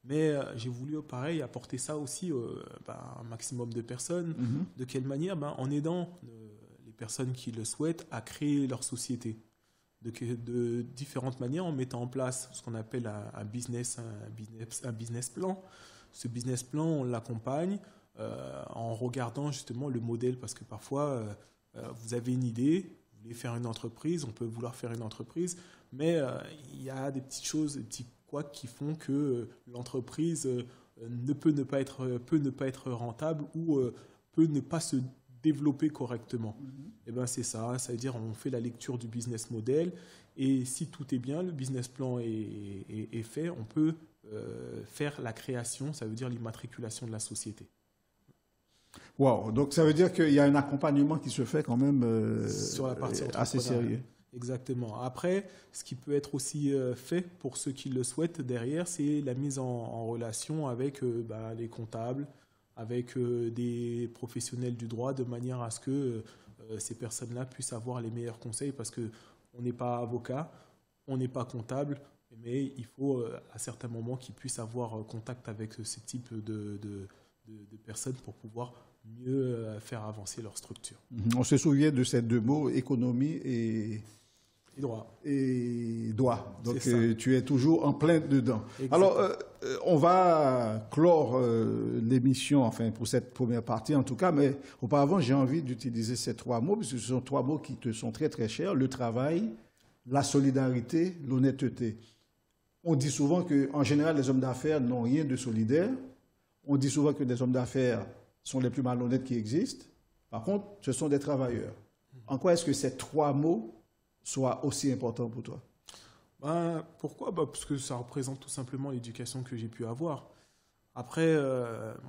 Mais j'ai voulu, pareil, apporter ça aussi à un maximum de personnes. De quelle manière? En aidant les personnes qui le souhaitent à créer leur société. De différentes manières, en mettant en place ce qu'on appelle un business plan. Ce business plan, on l'accompagne en regardant justement le modèle, parce que parfois, vous avez une idée, vous voulez faire une entreprise, on peut vouloir faire une entreprise, mais il y a des petites choses, des petits couacs qui font que l'entreprise peut ne pas être rentable ou peut ne pas se développer correctement. Et c'est ça veut dire on fait la lecture du business model et si tout est bien, le business plan est fait, on peut faire la création, ça veut dire l'immatriculation de la société. Wow, donc ça veut dire qu'il y a un accompagnement qui se fait quand même sur la partie assez sérieux. Exactement. Après, ce qui peut être aussi fait pour ceux qui le souhaitent derrière, c'est la mise en relation avec les comptables, avec des professionnels du droit, de manière à ce que ces personnes-là puissent avoir les meilleurs conseils, parce qu'on n'est pas avocat, on n'est pas comptable, mais il faut à certains moments qu'ils puissent avoir contact avec ce type de personnes pour pouvoir mieux faire avancer leur structure. On se souvient de ces deux mots, économie et droit. Donc tu es toujours en plein dedans. Exactement. Alors, on va clore l'émission, enfin pour cette première partie en tout cas, mais auparavant j'ai envie d'utiliser ces trois mots, parce que ce sont trois mots qui te sont très très chers: le travail, la solidarité, l'honnêteté. On dit souvent qu'en général les hommes d'affaires n'ont rien de solidaire. On dit souvent que les hommes d'affaires sont les plus malhonnêtes qui existent. Par contre, ce sont des travailleurs. En quoi est-ce que ces trois mots soient aussi importants pour toi? Pourquoi? Parce que ça représente tout simplement l'éducation que j'ai pu avoir. Après,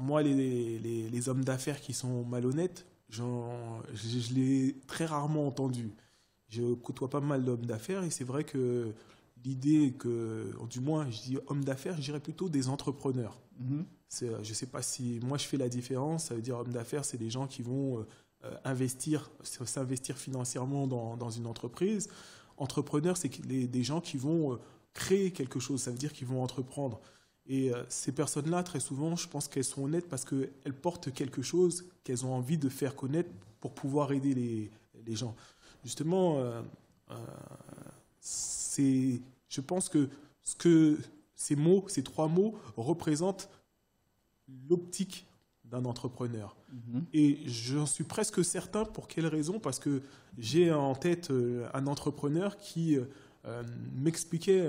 moi, les hommes d'affaires qui sont malhonnêtes, je l'ai très rarement entendu. Je côtoie pas mal d'hommes d'affaires et c'est vrai que l'idée que, du moins, je dis hommes d'affaires, je dirais plutôt des entrepreneurs. Je ne sais pas si moi je fais la différence. Ça veut dire hommes d'affaires, c'est des gens qui vont s'investir financièrement dans une entreprise. Entrepreneurs, c'est des gens qui vont créer quelque chose. Ça veut dire qu'ils vont entreprendre. Et ces personnes-là, très souvent, je pense qu'elles sont honnêtes parce qu'elles portent quelque chose qu'elles ont envie de faire connaître pour pouvoir aider les gens. Justement, je pense que ces trois mots représentent l'optique d'un entrepreneur. Et j'en suis presque certain. Pour quelle raison? Parce que j'ai en tête un entrepreneur qui m'expliquait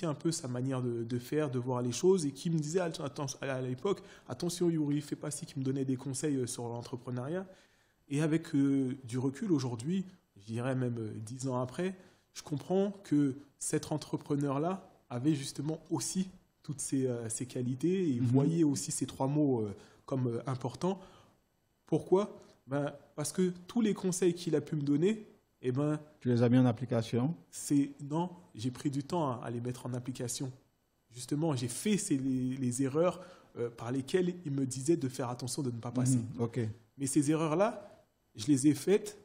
un peu sa manière de faire, de voir les choses, et qui me disait à l'époque, attention Yuri, fais pas ci, qui me donnait des conseils sur l'entrepreneuriat. Et avec du recul aujourd'hui, je dirais même 10 ans après, je comprends que cet entrepreneur-là avait justement aussi toutes ces qualités et voyait aussi ces trois mots comme importants. Pourquoi? Parce que tous les conseils qu'il a pu me donner, tu les as mis en application? Non, j'ai pris du temps à les mettre en application. justement, j'ai fait les erreurs par lesquelles il me disait de faire attention de ne pas passer. Mais ces erreurs-là, je les ai faites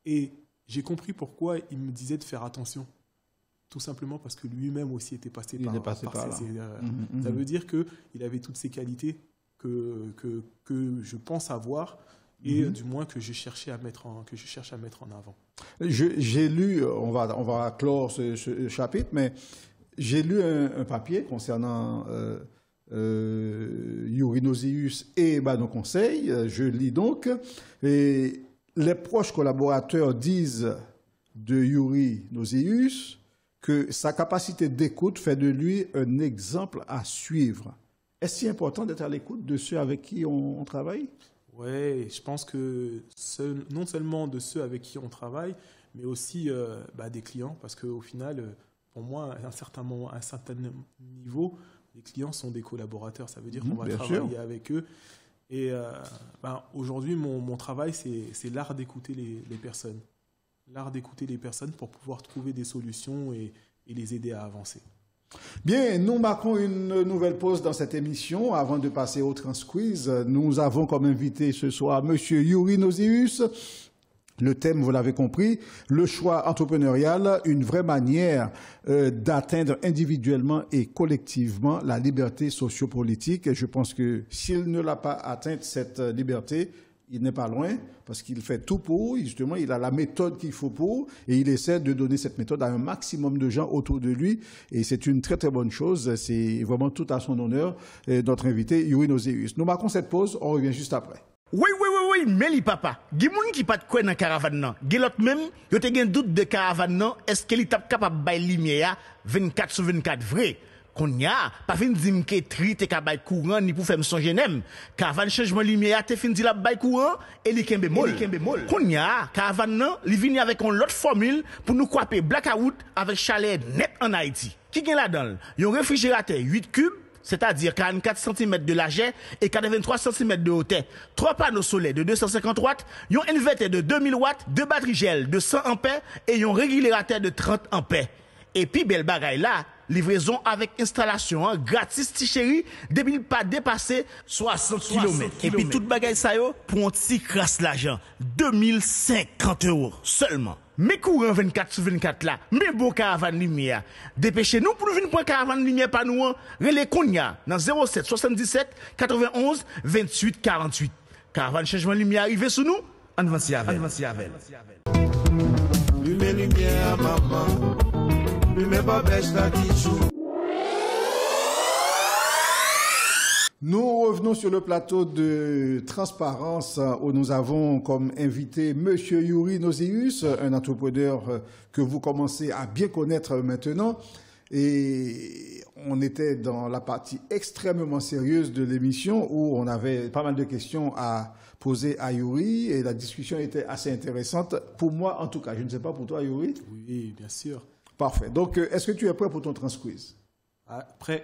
et j'ai compris pourquoi il me disait de faire attention. Tout simplement parce que lui-même aussi était passé par ces erreurs. Ça veut dire qu'il avait toutes ces qualités que je pense avoir et du moins que je cherche à mettre en avant. J'ai lu, on va clore ce chapitre, mais j'ai lu un papier concernant Youri Noséus et nos conseils. Je lis donc, et les proches collaborateurs disent de Youri Noséus que sa capacité d'écoute fait de lui un exemple à suivre. Est-ce si important d'être à l'écoute de ceux avec qui on travaille? Oui, je pense que non seulement de ceux avec qui on travaille, mais aussi des clients, parce qu'au final, pour moi, à un certain niveau, les clients sont des collaborateurs. Ça veut dire qu'on va travailler avec eux. Et aujourd'hui, mon travail, c'est l'art d'écouter les personnes. L'art d'écouter les personnes pour pouvoir trouver des solutions et les aider à avancer. Bien, nous marquons une nouvelle pause dans cette émission. Avant de passer au Transquiz, nous avons comme invité ce soir M. Youri Noséus. Le thème, vous l'avez compris, le choix entrepreneurial, une vraie manière d'atteindre individuellement et collectivement la liberté sociopolitique. Et je pense que s'il ne l'a pas atteinte, cette liberté, il n'est pas loin, parce qu'il fait tout pour, justement, il a la méthode qu'il faut pour, et il essaie de donner cette méthode à un maximum de gens autour de lui, et c'est une très très bonne chose, c'est vraiment tout à son honneur, notre invité, Youri Noséus. Nous marquons cette pause, on revient juste après. Oui, mais li papa, gen moun qui pas de quoi dans caravane nan. Gen l'autre même, yo te gen doute de caravane nan, est-ce qu'il t'a capable bay lumière 24/24 vrai? Qu'on y a, pas fin di m'ke tri te ka bay courant ni pour faire me songer nem. Caravane changement lumière te fin di la bay courant et li kembe mol. Qu'on y a, caravane nan, li vini avec une autre formule pour nous couper blackout avec chalet net en Haïti. Qui gen là-dedans? Yon réfrigérateur 8 cubes, c'est-à-dire 44 cm de largeur et 83 cm de hauteur. 3 panneaux solaires de 250 watts, un inverteur de 2000 watts, 2 batteries gel de 100 ampères et un régulateur de 30 ampères. Et puis, belle bagaille là, livraison avec installation gratis, ti chéri, depuis pas dépassé 60 km. Et puis, toute bagaille ça yo, pour un petit crasse l'argent. 2050 € seulement. Mais courant 24/24 là, mais beau caravane lumière. Dépêchez-nous pour nous venir prendre caravane lumière par nous. Relais Kounia dans 07 77 91 28 48. Caravane changement lumière arrivé sous nous. Avancez avec. Lumière maman. Nous revenons sur le plateau de Transparence où nous avons comme invité M. Youri Noséus, un entrepreneur que vous commencez à bien connaître maintenant. Et on était dans la partie extrêmement sérieuse de l'émission où on avait pas mal de questions à poser à Youri et la discussion était assez intéressante. Pour moi, en tout cas, je ne sais pas pour toi, Youri. Oui, bien sûr. Parfait. Donc, est-ce que tu es prêt pour ton Transquiz? Prêt.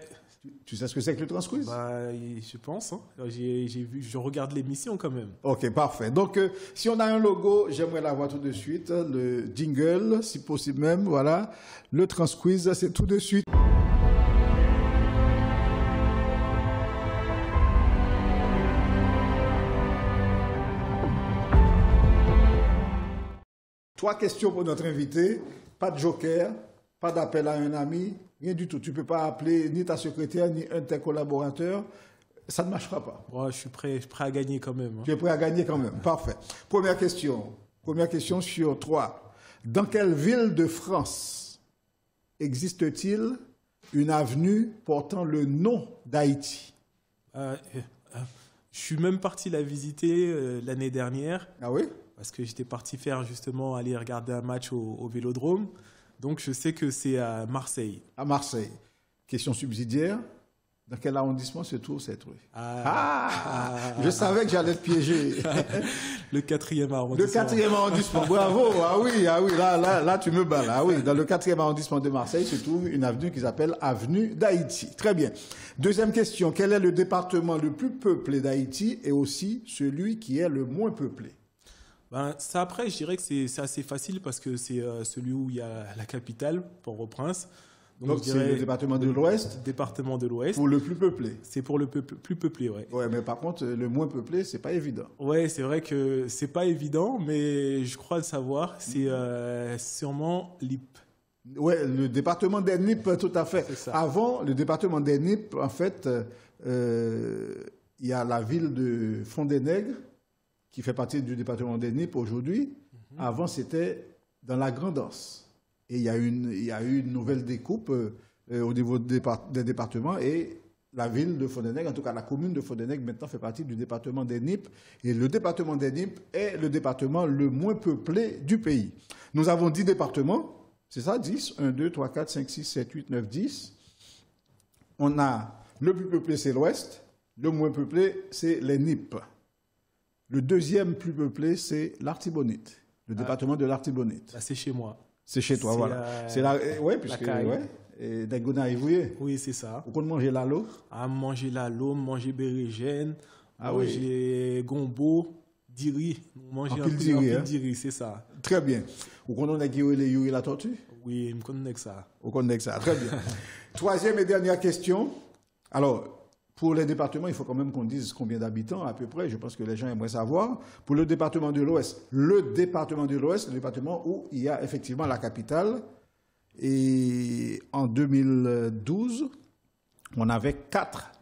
Tu sais ce que c'est que le Transquiz? Je pense. Hein. Je regarde l'émission quand même. Ok, parfait. Donc, si on a un logo, j'aimerais l'avoir tout de suite. Le jingle, si possible même. Voilà. Le Transquiz, c'est tout de suite. Trois questions pour notre invité. Pas de joker, pas d'appel à un ami, rien du tout. Tu ne peux pas appeler ni ta secrétaire, ni un de tes collaborateurs. Ça ne marchera pas. Ouais, je suis prêt à gagner quand même. Hein. Tu es prêt à gagner quand même. Parfait. Première question sur 3. Dans quelle ville de France existe-t-il une avenue portant le nom d'Haïti? Je suis même parti la visiter l'année dernière. Ah oui? Parce que j'étais parti aller regarder un match au Vélodrome. Donc, je sais que c'est à Marseille. À Marseille. Question subsidiaire. Dans quel arrondissement se trouve cette rue? Je savais que j'allais te piéger. Le 4e arrondissement. Le 4e arrondissement. Bravo. Ah oui. Là, tu me bats. Ah oui. Dans le 4e arrondissement de Marseille se trouve une avenue qui s'appelle Avenue d'Haïti. Très bien. Deuxième question. Quel est le département le plus peuplé d'Haïti et aussi celui qui est le moins peuplé? Ça, après, je dirais que c'est assez facile parce que c'est celui où il y a la capitale, Port-au-Prince. Donc c'est le département de l'Ouest. Département de l'Ouest. Pour le plus peuplé. C'est pour le plus peuplé, ouais. Ouais, mais par contre, le moins peuplé, c'est pas évident. Ouais, c'est vrai que c'est pas évident, mais je crois le savoir. C'est sûrement l'IP. Ouais, le département des Nippes, tout à fait. Ça. Avant, le département des Nippes, en fait, il y a la ville de Fond-des-Nègres, qui fait partie du département des Nippes aujourd'hui. Avant, c'était dans la Grande-Anse. Et il y a eu une nouvelle découpe au niveau des départements et la ville de Fond-des-Nègres, en tout cas la commune de Fond-des-Nègres, maintenant fait partie du département des Nippes. Et le département des Nippes est le département le moins peuplé du pays. Nous avons 10 départements, c'est ça, 10, 1, 2, 3, 4, 5, 6, 7, 8, 9, 10. On a le plus peuplé, c'est l'Ouest. Le moins peuplé, c'est les Nippes. Le deuxième plus peuplé, c'est l'Artibonite, le département de l'Artibonite. Bah, c'est chez moi. C'est chez toi, voilà. C'est là, ouais, puisque, ouais. Et d'Agonaï, oui, c'est ça. Vous pouvez manger l'alo? Ah, manger l'alo, manger bérégène, manger gombo, diri. Manger un peu diri, c'est ça. Très bien. Vous connaissez qui les youri la tortue? Oui, je connais ça. Vous connaissez ça, très bien. Troisième et dernière question. Alors, pour les départements, il faut quand même qu'on dise combien d'habitants à peu près. Je pense que les gens aimeraient savoir. Pour le département de l'Ouest, le département où il y a effectivement la capitale. Et en 2012, on avait 4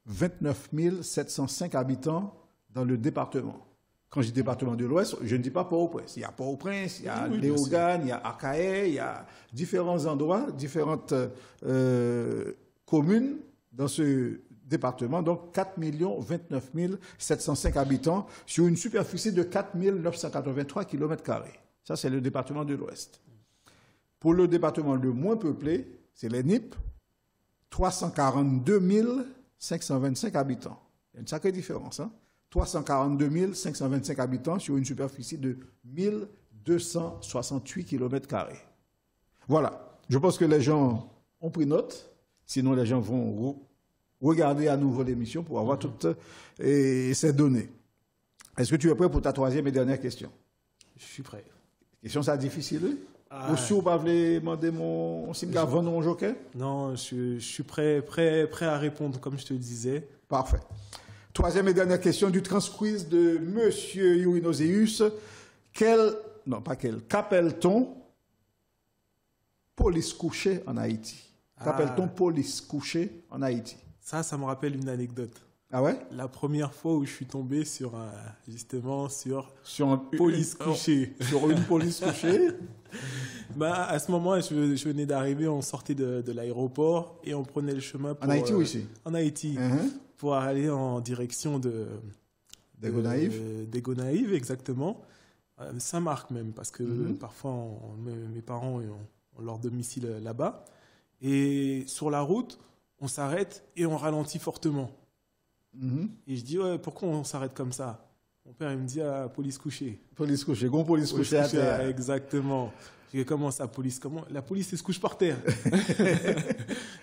29 705 habitants dans le département. Quand je dis département de l'Ouest, je ne dis pas Port-au-Prince. Il y a Port-au-Prince, il y a Léogane, il y a Akaé, il y a différents endroits, différentes communes dans ce département. Donc 4 29 705 habitants sur une superficie de 4 983 km². Ça, c'est le département de l'Ouest. Pour le département le moins peuplé, c'est les Nippes, 342 525 habitants. Il y a une sacrée différence, hein? 342 525 habitants sur une superficie de 1268 km². Voilà. Je pense que les gens ont pris note. Sinon, les gens vont regarder à nouveau l'émission pour avoir toutes ces données. Est-ce que tu es prêt pour ta troisième et dernière question? Je suis prêt. Question, ça difficile? Ou si vous voulez demander mon avant mon joker? Non, je suis prêt à répondre, comme je te le disais. Parfait. Troisième et dernière question du transquiz de Monsieur Yourinoséus. Qu'appelle-t-on police couchée en Haïti? Qu'appelle-t-on police couchée en Haïti? Ça me rappelle une anecdote. Ah ouais? La première fois où je suis tombé sur police couchée. Sur une police couchée? Bah, à ce moment, je venais d'arriver, on sortait de l'aéroport et on prenait le chemin pour... En Haïti ou ici? En Haïti. Pour aller en direction des Gonaïves, exactement. Saint-Marc même, parce que parfois mes parents ont leur domicile là-bas. Et sur la route, on s'arrête et on ralentit fortement. Et je dis, ouais, pourquoi on s'arrête comme ça? Mon père, il me dit, police couchée. Police couchée, police couchée à terre. Exactement. Je dis, comment ça, police? La police, elle se couche par terre.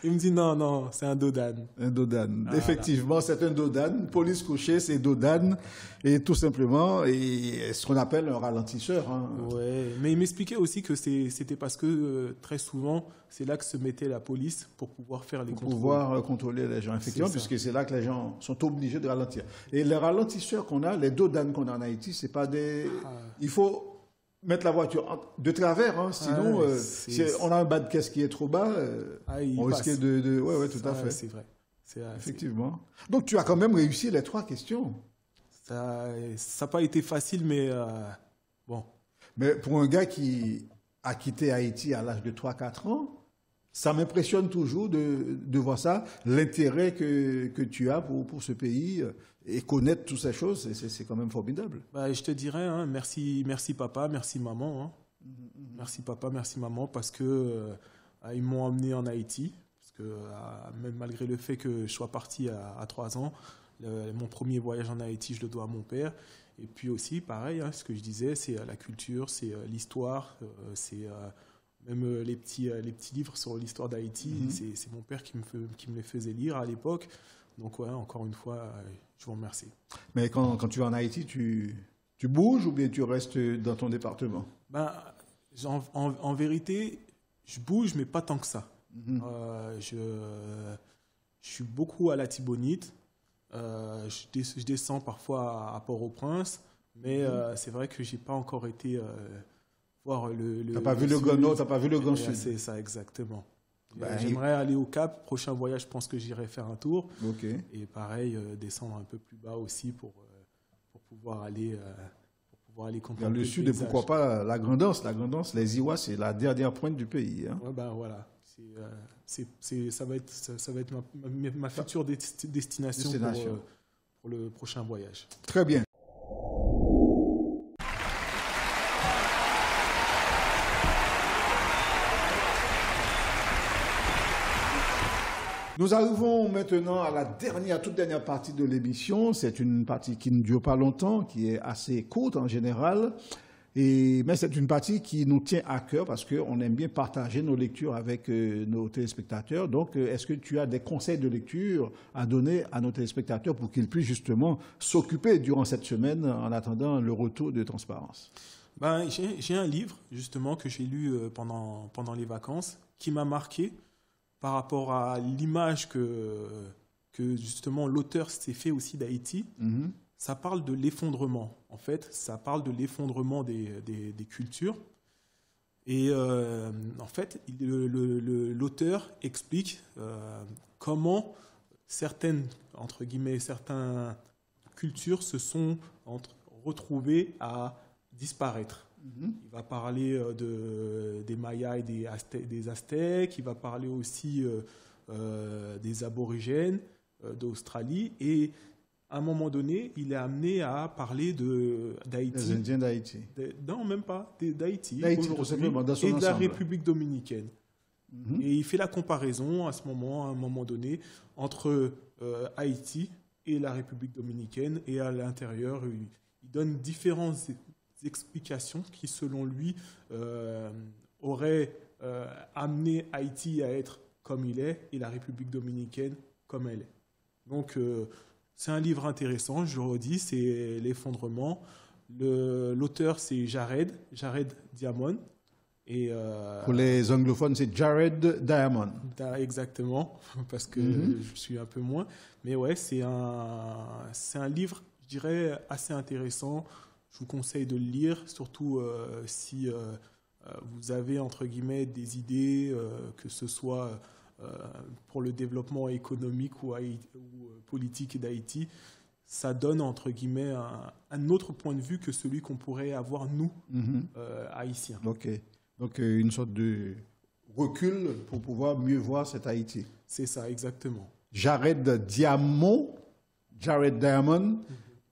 Il me dit, non, c'est un dodane. Un dodane. Ah, effectivement, voilà. C'est un dodane. Police couchée, c'est dodane. Et tout simplement, et ce qu'on appelle un ralentisseur. Hein. Ouais. Mais il m'expliquait aussi que c'était parce que très souvent, c'est là que se mettait la police pour pouvoir faire les contrôles. Pour pouvoir contrôler les gens, effectivement, puisque c'est là que les gens sont obligés de ralentir. Et les ralentisseurs qu'on a, les dodanes qu'on a en Haïti, c'est pas des... Il faut mettre la voiture de travers, hein, sinon on a un bas de caisse qui est trop bas, on risque de... Ouais, tout à fait. C'est vrai. Effectivement. Donc tu as quand même réussi les 3 questions. Ça n'a pas été facile, mais bon. Mais pour un gars qui a quitté Haïti à l'âge de 3-4 ans, ça m'impressionne toujours de voir ça, l'intérêt que tu as pour ce pays et connaître toutes ces choses, c'est quand même formidable. Bah, je te dirais, hein, merci papa, merci maman. Hein. Merci papa, merci maman, parce que ils m'ont emmené en Haïti, parce que même malgré le fait que je sois parti à 3 ans, mon premier voyage en Haïti, je le dois à mon père. Et puis aussi, pareil, hein, ce que je disais, c'est la culture, c'est l'histoire, c'est... Même les petits livres sur l'histoire d'Haïti, c'est mon père qui me les faisait lire à l'époque. Donc, ouais, encore une fois, je vous remercie. Mais quand tu es en Haïti, tu bouges ou bien tu restes dans ton département? Ben, en vérité, je bouge, mais pas tant que ça. Je suis beaucoup à la Thibonite. Je descends parfois à Port-au-Prince, mais c'est vrai que j'ai pas encore été voir le. T'as pas vu le Grand Nord, t'as pas vu le Grand Sud. C'est ça, exactement. J'aimerais aller au Cap. Prochain voyage, je pense que j'irai faire un tour. Et pareil, descendre un peu plus bas aussi pour pouvoir aller. Dans le sud, et pourquoi pas la Grandance. La Grandance, les Iwa, c'est la dernière pointe du pays. Hein. Ouais, voilà. Ça va être ma future destination pour le prochain voyage. Très bien. Nous arrivons maintenant à la toute dernière partie de l'émission. C'est une partie qui ne dure pas longtemps, qui est assez courte en général. Mais c'est une partie qui nous tient à cœur parce qu'on aime bien partager nos lectures avec nos téléspectateurs. Donc, est-ce que tu as des conseils de lecture à donner à nos téléspectateurs pour qu'ils puissent justement s'occuper durant cette semaine en attendant le retour de Transparence? J'ai un livre, justement, que j'ai lu pendant les vacances, qui m'a marqué par rapport à l'image que justement l'auteur s'est fait aussi d'Haïti. Ça parle de l'effondrement. En fait, ça parle de l'effondrement des cultures. Et en fait, l'auteur explique comment certaines cultures se sont retrouvées à disparaître. Il va parler des Mayas et des Aztèques. Il va parler aussi des Aborigènes d'Australie. Et à un moment donné, il est amené à parler d'Haïti. Les Indiens d'Haïti. Non, même pas. D'Haïti aujourd'hui et de la République dominicaine. Et il fait la comparaison à un moment donné, entre Haïti et la République dominicaine. Et à l'intérieur, il donne différentes explications qui, selon lui, auraient amené Haïti à être comme il est et la République dominicaine comme elle est. Donc, c'est un livre intéressant, je le redis, c'est L'effondrement. L'auteur, c'est Jared Diamond. Et, pour les anglophones, c'est Jared Diamond. Exactement, parce que je suis un peu moins. Mais ouais, c'est un livre, je dirais, assez intéressant. Je vous conseille de le lire, surtout si vous avez, entre guillemets, des idées, que ce soit pour le développement économique ou politique d'Haïti. Ça donne, entre guillemets, un autre point de vue que celui qu'on pourrait avoir, nous, Haïtiens. Ok. Donc, une sorte de recul pour pouvoir mieux voir cet Haïti. C'est ça, exactement. Jared Diamond,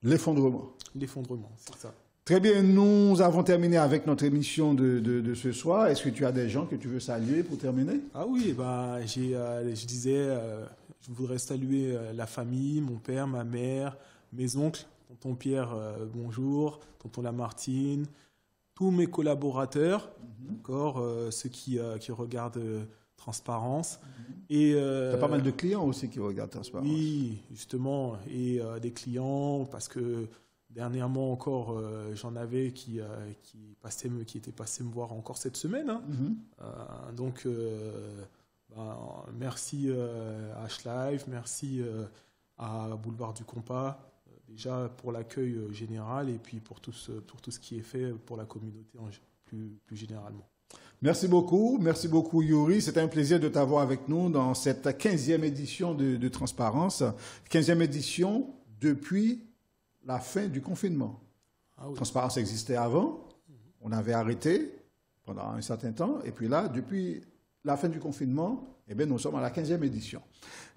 L'effondrement. L'effondrement, c'est ça. Très bien, nous avons terminé avec notre émission de ce soir. Est-ce que tu as des gens que tu veux saluer pour terminer? Ah oui, je disais, je voudrais saluer la famille, mon père, ma mère, mes oncles, tonton Pierre, bonjour, tonton Lamartine, tous mes collaborateurs, encore ceux qui regardent Transparence. Tu as pas mal de clients aussi qui regardent Transparence. Oui, justement, et des clients, parce que dernièrement encore, j'en avais qui étaient passés me voir encore cette semaine. Donc, merci à H-Live, merci à Boulevard du Compas, déjà pour l'accueil général et puis pour tout ce qui est fait pour la communauté plus généralement. Merci beaucoup Yuri. C'est un plaisir de t'avoir avec nous dans cette 15e édition de Transparence. 15e édition depuis la fin du confinement. Ah oui. Transparence existait avant, on avait arrêté pendant un certain temps, et puis là, depuis la fin du confinement, nous sommes à la 15e édition.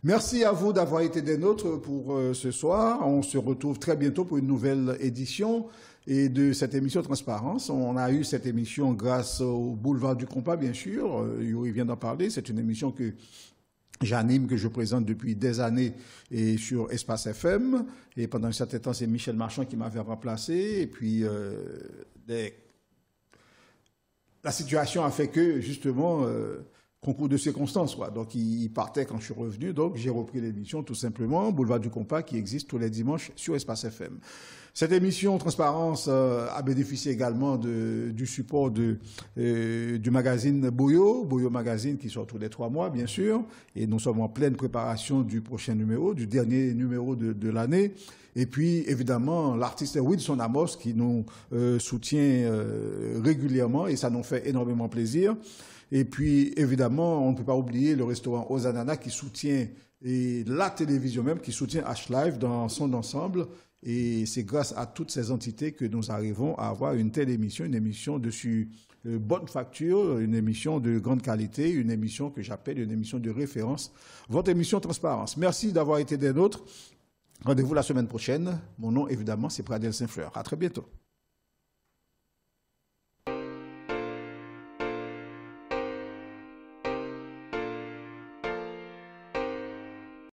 Merci à vous d'avoir été des nôtres pour ce soir. On se retrouve très bientôt pour une nouvelle édition et de cette émission Transparence. On a eu cette émission grâce au Boulevard du Compas, bien sûr. Yuri vient d'en parler. C'est une émission que j'anime, que je présente depuis des années et sur Espace FM. Et pendant un certain temps, c'est Michel Marchand qui m'avait remplacé. Et puis, la situation a fait que, justement, concours de circonstances, quoi. Donc, il partait quand je suis revenu. Donc, j'ai repris l'émission, tout simplement, Boulevard du Compas, qui existe tous les dimanches sur Espace FM. Cette émission Transparence a bénéficié également du support du magazine Boyo Magazine, qui sort tous les 3 mois, bien sûr. Et nous sommes en pleine préparation du prochain numéro, du dernier numéro de l'année. Et puis, évidemment, l'artiste Wilson Amos, qui nous soutient régulièrement, et ça nous fait énormément plaisir. Et puis, évidemment, on ne peut pas oublier le restaurant Ozanana qui soutient, et la télévision même, qui soutient H-Live dans son ensemble. Et c'est grâce à toutes ces entités que nous arrivons à avoir une telle émission, une émission de bonne facture, une émission de grande qualité, une émission que j'appelle une émission de référence, votre émission Transparence. Merci d'avoir été des nôtres. Rendez-vous la semaine prochaine. Mon nom, évidemment, c'est Pradel Saint-Fleur. À très bientôt.